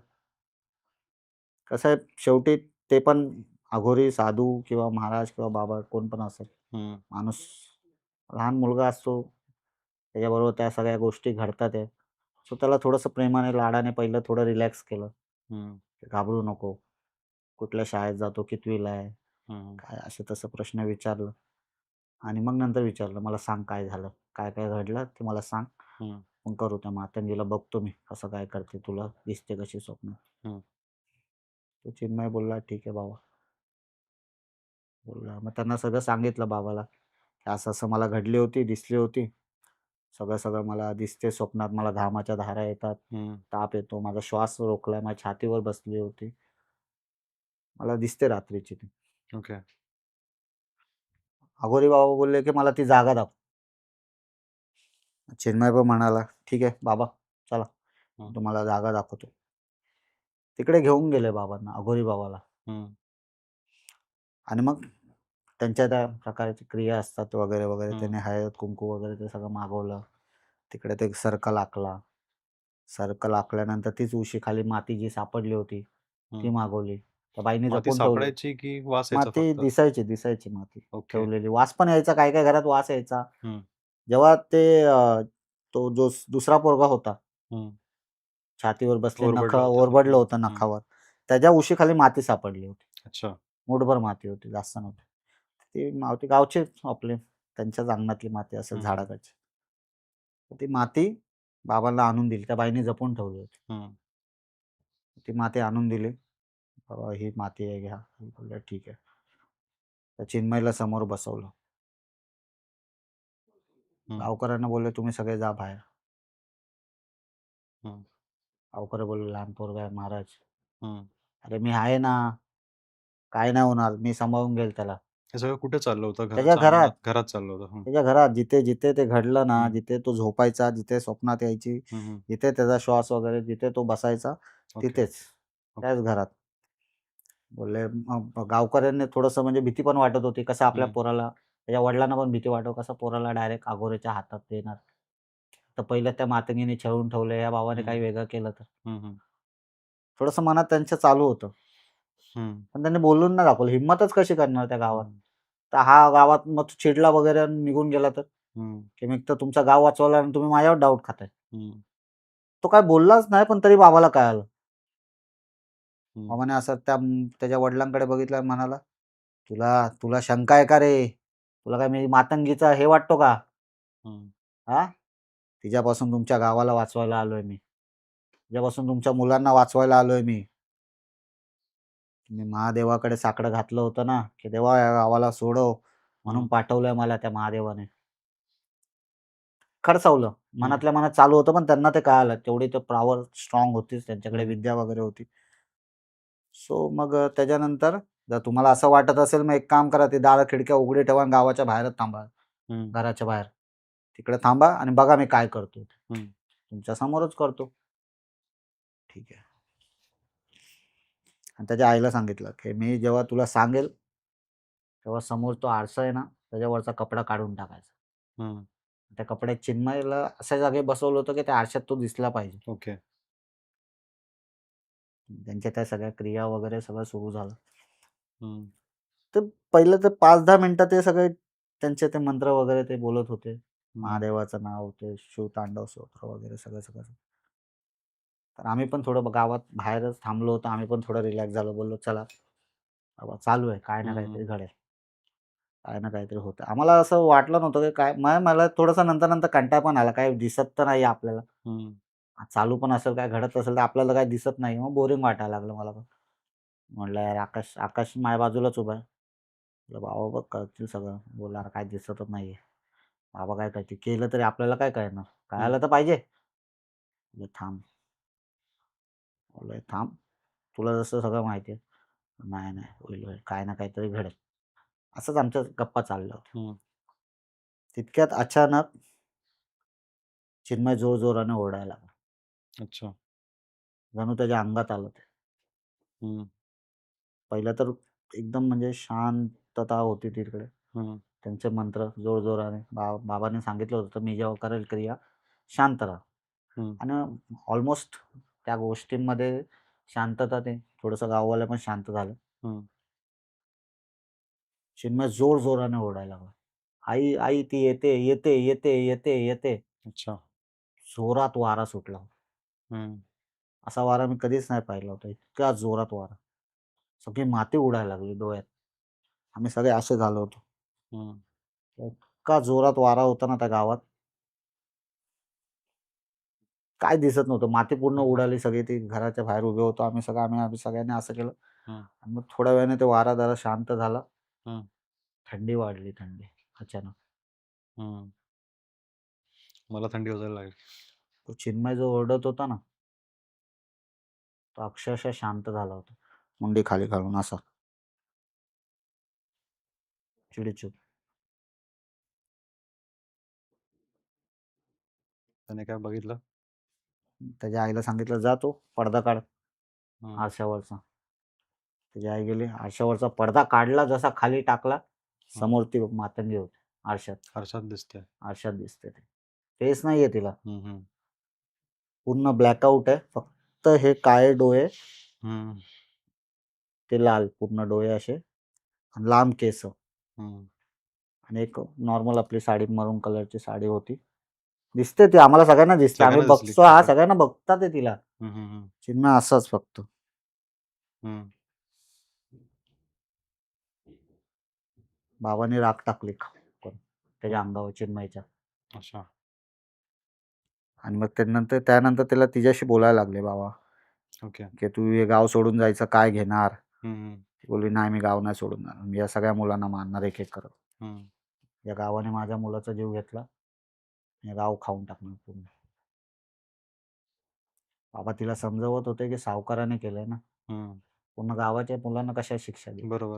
कसं आहे शेवटी ते पण अघोरी, साधू किंवा महाराज किंवा बाबा कोण पण असेल. हं, माणूस लहान मुलगा असतो. त्याच्याबरोबर त्या सगळ्या गोष्टी घडतात आहे. सो त्याला थोडंसं प्रेमाने, लाडाने पहिलं थोडं रिलॅक्स केलं. हं, घाबरू नको. कुठल्या शाळेत जातो? कितवीला आहे? हं, काय असं तसं प्रश्न विचारलं आणि मग नंतर विचारलं, "मला सांग काय झालं? काय काय घडलं ते मला सांग. हं, मग करू त्या मातंगीला बघतो मी कसं काय करते, तुला दिसते कशी स्वप्न." हं, तो चिन्मय बोलला, "ठीक आहे बाबा." बोलला. मग त्यांना सगळं सांगितलं बाबाला, की असं-असं मला घडली होती, दिसली होती. सगळं-सगळं मला दिसते स्वप्नात. मला घामाच्या धारा येतात, हं. ताप येतो, माझा श्वास रोखलाय, माझ्या छातीवर बसली होती. मला दिसते रात्रीची ती. ओके. अघोरी बाबा बोलले, की "मला ती जागा दाखव." चिन्मय पण म्हणाला, "ठीक आहे बाबा, चला हं, तुम्हाला जागा दाखवतो." तिकडे घेऊन गेले बाबांना, अघोरी बाबाला हं, आणि मग त्यांच्या त्या प्रकारची क्रिया असतात वगैरे, वगैरे. हं, त्याने हळद, कुंकू वगैरे ते सगळं मागवलं. तिकडे ते सर्कल आखला. सर्कल आखल्यानंतर तीच उशीखाली माती जी सापडली होती, ती हं. मागवली. त्या बाईने माती जपून ठेवली. सापडायची की वास यायचा माती फक्त? दिसायची माती ओके. ठेवलेली. वास पण यायचा, काही-काही घरात वास यायचा. हं, जेव्हा ते तो जो दुसरा पोरगा होता, हं. छातीवर बसले, ओरबडला होता. ओरबडलं हं, होतं हं. नखावर. त्याच्या उशीखाली माती सापडली होती. अच्छा. मूठभर माती होती, जास्त नव्हती. ती माती गावचीच आपली, त्यांच्याच अंगणातली माती असेल हं, हं, झाडाकडची. तर ती माती बाबांना आणून दिली. त्या बाईने जपून ठेवली होती. हं, ती माती आणून दिली. "बाबा ही माती आहे घ्या." मी बोललो, "ठीक आहे." त्या चिन्मयला समोर बसवलं. हं, गावकऱ्यांना बोलले, "तुम्ही सगळे जा बाहेर." हं, गावकरी बोलले, "लहान पोरगा आहे महाराज." हं. "अरे मी आहे ना, काय नाही होणार. मी सांभाळून घेईल त्याला." हे सगळं कुठे चाललं होतं? त्याच्या घराच्या घरात, अंगणात घरात चाललं होतं. हं, त्याच्या घरात जिथे-जिथे ते घडलं ना, हं, जिथे तो झोपायचा, जिथे स्वप्नात यायची, हं, हं. जिथे त्याचा श्वास वगैरे, जिथे तो बसायचा, ओके, तिथेच, ओके. त्याच घरात. बोलले मग गावकऱ्यांनी थोडंसं म्हणजे भीती पण वाटत होती. कसं आपल्या हं, पोराला, त्याच्या वडिलांना पण भीती वाटत, कसं पोराला डायरेक्ट अघोरीच्या हातात देणार. तर पहिलं त्या मातंगीने छळून ठेवलं, या भावाने हं, काही वेगळं केलं तर. हं, हं, थोडंसं मनात त्यांच्या चालू होतं. हं, पण त्यांनी बोलून नाही दाखवलं. हिम्मतच कशी करणार त्या गावात? हं, तर हा गावात मग चिडला वगैरे आणि निघून गेला तर? हं, की मी तर तुमचं गाव वाचवलं आणि तुम्ही माझ्यावर डाऊट खाताय. हं, तो काय बोललाच नाही, पण तरी बाबाला कळालं. हं, बाबाने असं त्याच्या वडिलांकडे बघितलं आणि म्हणाला, "तुला तुला शंका आहे का रे? तुला काय मी मातंगीचा हे वाटतो का? हं, हां? तिच्यापासून तुमच्या गावाला वाचवायला आलोय मी. तिच्यापासून तुमच्या मुलांना वाचवायला आलोय मी. मी महादेवाकडे साकडं घातलं होतं ना, की देवा या गावाला सोडव म्हणून हं, पाठवलंय मला त्या महादेवाने." खडसावलं. हं, मनातल्या मनात चालू होतं, पण त्यांना ते कळालं. तेवढी ते पॉवर स्ट्राँग होतीच त्यांच्याकडे, हं, विद्या वगैरे होती. सो मग त्याच्यानंतर जर तुम्हाला असं वाटत असेल, मग एक काम करा, ते दारं खिडक्या उघडी ठेवा आणि गावाच्या बाहेरच थांबा. हं, घराच्या बाहेर. तिकडे थांबा आणि बघा मी काय करतो ते. हं. तुमच्या समोरच करतो. ठीक आहे. आणि त्याच्या आईला सांगितलं की मी जेव्हा तुला सांगेल तेव्हा समोर तो आरसा आहे ना त्याच्यावरचा कपडा काढून टाकायचा. हं. त्या कपड्यात चिन्मयला अशा जागी बसवलं होतं की त्या आरशात तो दिसला पाहिजे. ओके. त्यांच्या त्या सगळ्या क्रिया वगैरे सगळं सुरू झालं. हं. तर पहिलं तर 5-10 मिनिटं ते सगळे त्यांचे ते मंत्र वगैरे ते बोलत होते. हं. महादेवाचं नाव, ते शिवतांडव स्तोत्र वगैरे सगळं. तर आम्ही पण थोडं गावात बाहेरच थांबलो होतो. आम्ही पण थोडं रिलॅक्स झालो. बोललो, "चला बाबा चालू आहे. काय ना काहीतरी घडेल. काय ना काहीतरी होतं." आम्हाला असं वाटलं नव्हतं की काय मला थोडंसं नंतर कंटाळा पण आला. काही दिसत तर नाही आपल्याला. हं. चालू पण असेल, काय घडत असेल तर आपल्याला काही दिसत नाही. मग बोरिंग वाटायला लागलं मला पण. म्हटलं, "यार आकाश माझ्या बाजूलाच उभा आहे." म्हटलं, "बाबा बघ कळतील सगळं." बोलला, "अरे काय दिसतच नाहीये." बाबा काय करतील? केलं तरी आपल्याला काय कळणार? हं. कळायला तर पाहिजे. म्हटलं, "थांब." बोललोय, "थांब. तुला जसं सगळं माहिती आहे." "नाही, होईल. काय ना काहीतरी घडेल." असंच आमच्या गप्पा चालल्या होत्या. हं. तितक्यात अचानक चिन्मय जोरजोराने ओरडायला लागला. अच्छा. जणू त्याच्या अंगात आलं ते. हं. पहिलं तर एकदम म्हणजे शांतता होती तिकडे. हं. त्यांचे मंत्र जोरजोराने बाबांनी सांगितलं होतं, "मी जेव्हा करेल क्रिया, शांत राहा." हं. आणि ऑलमोस्ट त्या गोष्टींमध्ये शांतता ते थोडंसं गाववाले पण शांत झालं. हं. चिन्मय जोरजोराने ओरडायला लागला. "आई, आई ती येते." अच्छा. जोरात वारा सुटला. हं. असा वारा मी कधीच नाही पाहिला होता. इतका जोरात वारा. सगळी माती उडायला लागली डोळ्यात. आम्ही सगळे असे झालो होतो. हं. इतका जोरात वारा होता ना त्या गावात. काय दिसत नव्हतं. माती पूर्ण हं, हं. उडाली सगळी. ती घराच्या बाहेर उभे होतो आम्ही सगळ्यांनी असं केलं. हं. आणि मग थोड्या वेळाने ते वारा जरा शांत झाला. हं. थंडी वाढली अचानक. हं. मला थंडी वाजायला लागली. तो चिन्मय जो ओरडत होता ना, तो अक्षरशः शांत झाला होता. मुंडी खाली घालून असा चिडीचूप. त्याने काय बघितलं? त्याच्या आईला सांगितलं, "जा तू पडदा काढ हं. आरशावरचा." त्याची आई गेली. आरशावरचा पडदा काढला, जसा खाली टाकला, हं. समोर ती मातंगी होती आरशात. आरशात दिसतंय. आरशात दिसते ते. फेस नाहीये तिला. हं. हं. पूर्ण ब्लॅकआउट आहे. फक्त हे काळे डोळे, हं. ते लाल पूर्ण डोळे असे आणि लांब केस हं. आणि एक नॉर्मल आपली साडी मरून कलरची साडी होती. दिसते ती आम्हाला सगळ्यांना दिसते. आम्ही सगळ्यांना दिसली बघतो का? हां, ओके. सगळ्यांना बघतात आहे तिला. हं. हं. हं. चिन्मय असाच फक्त. हं. बाबांनी राग टाकली त्याच्या अंगावर चिन्मयच्या. अच्छा. आणि मग त्यानंतर त्याला तिच्याशी बोलायला लागले बाबा, ओके. की "तू हे गाव सोडून जायचं काय घेणार?" हं. हं. ती बोलली, "नाही, मी गाव नाही सोडून जाणार. मी या सगळ्या मुलांना मारणार एक-एक करत. हं. या गावाने माझ्या मुलाचा जीव घेतला. हे गाव खाऊन टाकणार पूर्ण." बाबा तिला समजवत होते, की सावकाराने केलंय ना. हं. पूर्ण गावाच्या मुलांना कशा शिक्षा देईल. बरोबर.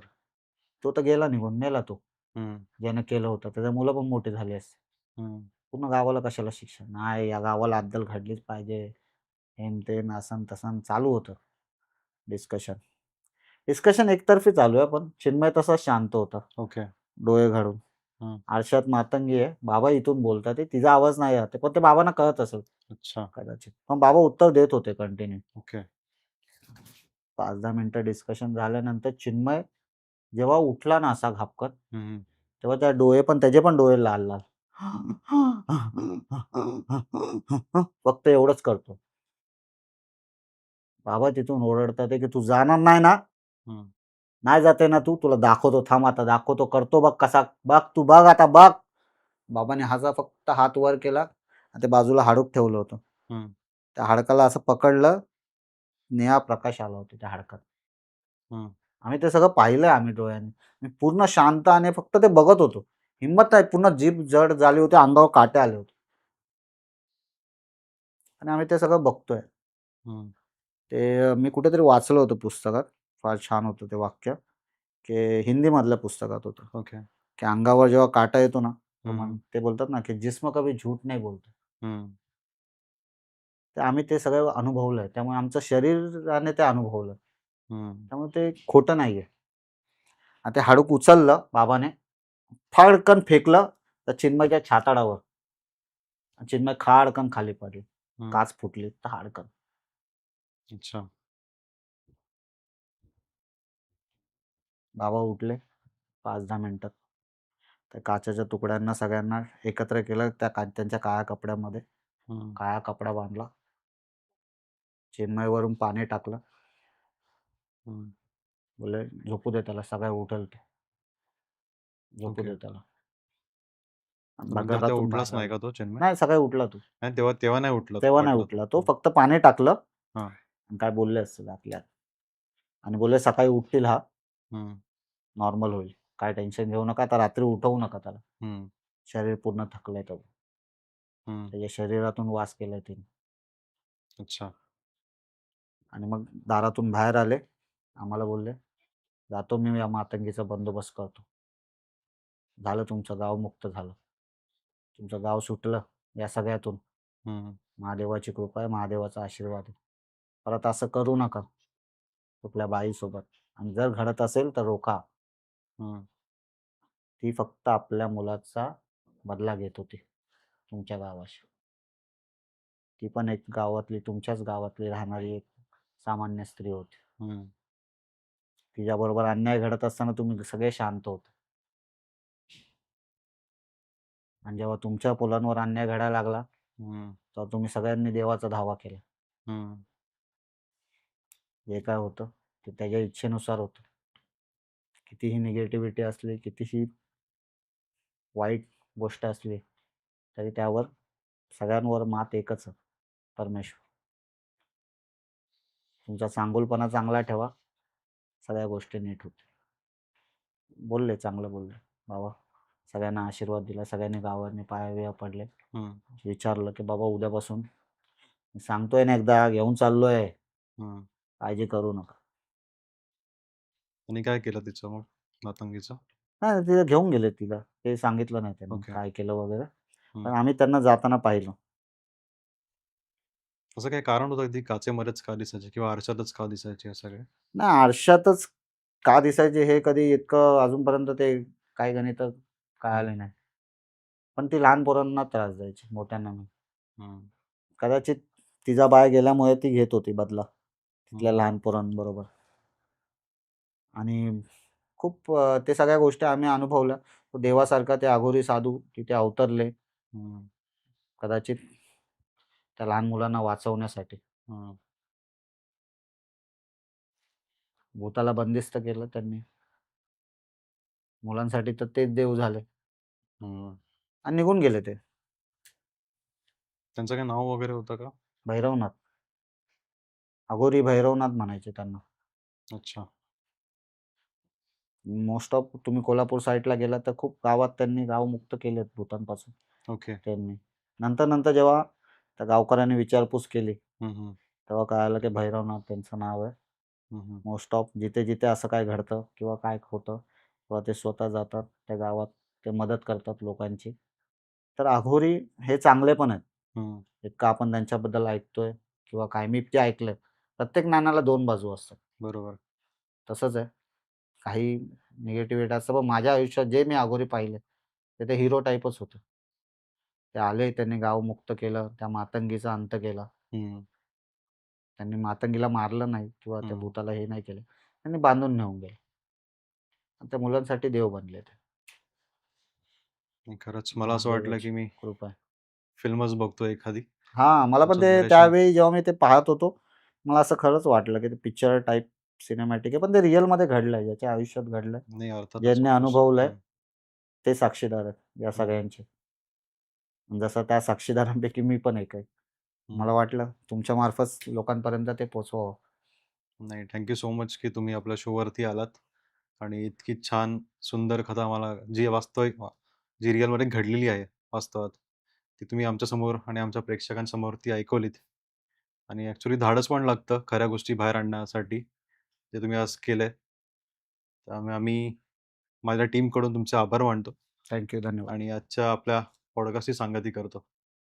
तो तर गेला निघून, मेला तो. हं. ज्यानं केलं होतं. त्याची मुलं पण मोठी झाली असती. हं. पूर्ण गावाला कशाला शिक्षा? नाही, या गावाला अद्दल घडलीच पाहिजे. हेन-तेन, असं-तसं चालू होतं डिस्कशन. डिस्कशन एकतर्फी चालू आहे, पण चिन्मय तसाच शांत होता. ओके. डोळे घालून. हं. आरशात मातंगी आहे. बाबा इथून बोलतात आहे. तिचा आवाज नाही येत आहे. पण ते बाबांना कळत असेल अच्छा. कदाचित. पण बाबा उत्तर देत होते कंटिन्यू. ओके. 5-10 मिनिटं डिस्कशन झाल्यानंतर चिन्मय जेव्हा उठला ना असा घापकत, हं. हं. तेव्हा त्याचे पण डोळे लाल-लाल. फक्त एवढंच करतो. बाबा तिथून ओरडतात आहे, की "तू जाणार नाही ना? हं. नाही जाते ना तू? तुला दाखवतो थांब आता दाखवतो. करतो बघ कसा. बघ तू बघ आता बघ." बाबांनी फक्त हात वर केला आणि ते बाजूला हाडूक ठेवलं होतं. हं. त्या हाडकाला असं पकडलं, निळा प्रकाश आला होता त्या हाडकात. हं. आम्ही ते सगळं पाहिलंय आम्ही डोळ्यांनी. मी पूर्ण शांत आणि फक्त ते बघत होतो. हिंमत नाही, पूर्ण जीभ जड झाली होती, अंगावर काटे आले होते. आणि आम्ही ते सगळं बघतोय. हं. ते मी कुठेतरी वाचलं होतं पुस्तकात. फार छान होतं ते वाक्य, की हिंदीमधल्या पुस्तकात होतं, ओके. की अंगावर जेव्हा काटा येतो ना, हं. ते बोलतात ना, की जिस्म कभी झूठ नहीं बोलता. हं. तर आम्ही ते सगळं अनुभवलंय. त्यामुळे आमचं शरीराने ते अनुभवलं. त्यामुळे ते खोटं नाहीये. आणि ते हाडूक उचललं बाबाने, फाडकन फेकलं तर चिन्मयच्या छाताडावर. चिन्मय खाडकन खाली पडले. काच फुटली तर हाडकन. अच्छा. बाबा उठले 5-10 मिनिटात. त्या काचेच्या तुकड्यांना सगळ्यांना एकत्र केलं त्यांच्या काळ्या कपड्यामध्ये. काळा कपडा बांधला. चिन्मयवरून पाणी टाकलं. बोलले झोपू दे त्याला, सगळं उठेल तो. झोपू ओके. दे त्याला. नंतर तेव्हा घरातून उठलाच बाहेर नाही आले. का तो चिन्मय? नाही, सकाळी उठला तो. नाही, तेव्हा नाही उठला तो तेव्हा नाही वाटलं. उठला तो. फक्त पाणी टाकलं हां. आणि काय बोलले असतील आपल्याला. आणि बोलले सकाळी उठतील हा, नॉर्मल होईल. काय टेन्शन घेऊ नका. आता रात्री उठवू नका त्याला. शरीर पूर्ण थकलंय त्याचं. त्याच्या शरीरातून वास केलाय तिने. अच्छा. आणि मग दारातून बाहेर आले. आम्हाला बोलले, जातो मी या मातंगीचा बंदोबस्त करतो. झालं, तुमचं गाव मुक्त झालं. तुमचं गाव सुटलं या सगळ्यातून. महादेवाची कृपा आहे, महादेवाचा आशीर्वाद आहे. परत असं करू नका कुठल्या बाईसोबत. आणि जर घडत असेल तर रोखा. ती फक्त आपल्या मुलाचा बदला घेत होती तुमच्या गावाशी. ती पण एक गावातली, तुमच्याच गावातली राहणारी एक सामान्य स्त्री होती. तिच्याबरोबर अन्याय घडत असताना तुम्ही सगळे शांत होते. आणि जेव्हा तुमच्या मुलांवर अन्याय घडायला लागला तर तुम्ही सगळ्यांनी देवाचा धावा केला. जे काय होतं ते त्याच्या इच्छेनुसार होतं. कितीही निगेटिव्हिटी असली, कितीही वाईट गोष्ट असली तरी त्यावर सगळ्यांवर मात एकच आहे, परमेश्वर. तुमचा चांगुलपणा चांगला ठेवा, सगळ्या गोष्टी नीट होतील. बोलले, चांगलं बोलले बाबा. सगळ्यांना आशीर्वाद दिला. सगळ्यांनी गावाने पाया पडले. विचारलं की बाबा उद्यापासून मी सांगतोय ना, एकदा घेऊन चाललोय, काळजी करू नका. आणि काय केलं तिचं मग मातंगीचं? नाही, तिला घेऊन गेले तिला. ते सांगितलं नाही त्यांनी ओके. काय केलं वगैरे. पण आम्ही त्यांना जाताना पाहिलं. असं काही कारण होतं ती काचेमध्येच का दिसायची किंवा आरशातच का दिसायची असं काय? नाही, आरशातच का दिसायचे हे कधी इतकं अजूनपर्यंत ते काही गणित कळाले नाही. पण ती लहान पोरांना त्रास द्यायची, मोठ्यांना नाही. कदाचित तिचा बाय गेल्यामुळे ती घेत होती बदला तिथल्या लहान पोरांबरोबर. आणि खूप ते सगळ्या गोष्टी आम्ही अनुभवल्या. देवासारखा ते अघोरी साधू तिथे अवतरले, कदाचित त्या लहान मुलांना वाचवण्यासाठी. भूताला बंदिस्त केलं त्यांनी. मुलांसाठी तर तेच देव झाले. आणि निघून गेले ते. त्यांचं काही नाव वगैरे होतं का? भैरवनाथ. अघोरी भैरवनाथ म्हणायचे त्यांना. अच्छा. मोस्ट ऑफ तुम्ही कोल्हापूर साईडला गेला तर खूप गावात त्यांनी गाव मुक्त केलेत भूतांपासून ओके. त्यांनी. नंतर जेव्हा त्या गावकऱ्यांनी विचारपूस केली तेव्हा कळालं की भैरवनाथ त्यांचं नाव आहे. मोस्ट ऑफ जिथे असं काय घडतं किंवा काय होतं तेव्हा ते स्वतः जातात त्या गावात, ते मदत करतात लोकांची. तर अघोरी हे चांगले पण आहेत. इतकं आपण त्यांच्याबद्दल ऐकतोय किंवा काय, मी ते ऐकलंय. प्रत्येक नाण्याला 2 बाजू असतात. बरोबर. तसंच आहे. काही निगेटिव्हिटी असतं, पण माझ्या आयुष्यात जे मी अघोरी पाहिले ते हिरो टाईपच होते. ते आले, त्यांनी गाव मुक्त केलं, त्या मातंगीचा अंत केला. त्यांनी मातंगीला मारलं नाही किंवा त्या भूताला हे नाही केलं. त्यांनी बांधून नेऊन गेले. आणि त्या मुलांसाठी देव बनले ते. नाही, खरंच मला असं वाटलं की मी कृपा आहे. फिल्मच बघतोय एखादी. मला पण तुमचं ते narration. त्यावेळी जेव्हा मी ते पाहत होतो, मला असं खरंच वाटलं की ते पिक्चर टाईप सिनेमॅटिक आहे. पण ते रिअलमध्ये घडलंय, ज्याच्या आयुष्यात घडलंय, नाही, अर्थातच ज्यांनी ऑफकोर्स. अनुभवलंय ते साक्षीदार आहेत या सगळ्यांचे. जसं त्या साक्षीदारांपैकी मी पण एक आहे. मला वाटलं तुमच्या मार्फत लोकांपर्यंत ते पोहोचवावं. नाही, थँक सो मच की तुम्ही आपल्या शोवरती आलात आणि इतकी छान सुंदर कथा मला जी वास्तविक जी रिअलमध्ये घडलेली आहे वास्तवात, ती तुम्ही आमच्यासमोर आणि आमच्या प्रेक्षकांसमोर ती ऐकवलीत. आणि ॲक्च्युली धाडस पण लागतं खऱ्या गोष्टी बाहेर आणण्यासाठी, जे तुम्ही आज केलंय. त्यामुळे आम्ही माझ्या टीमकडून तुमचे आभार मानतो थँक्यू, धन्यवाद. आणि आजच्या आपल्या पॉडकास्टची सांगती करतो.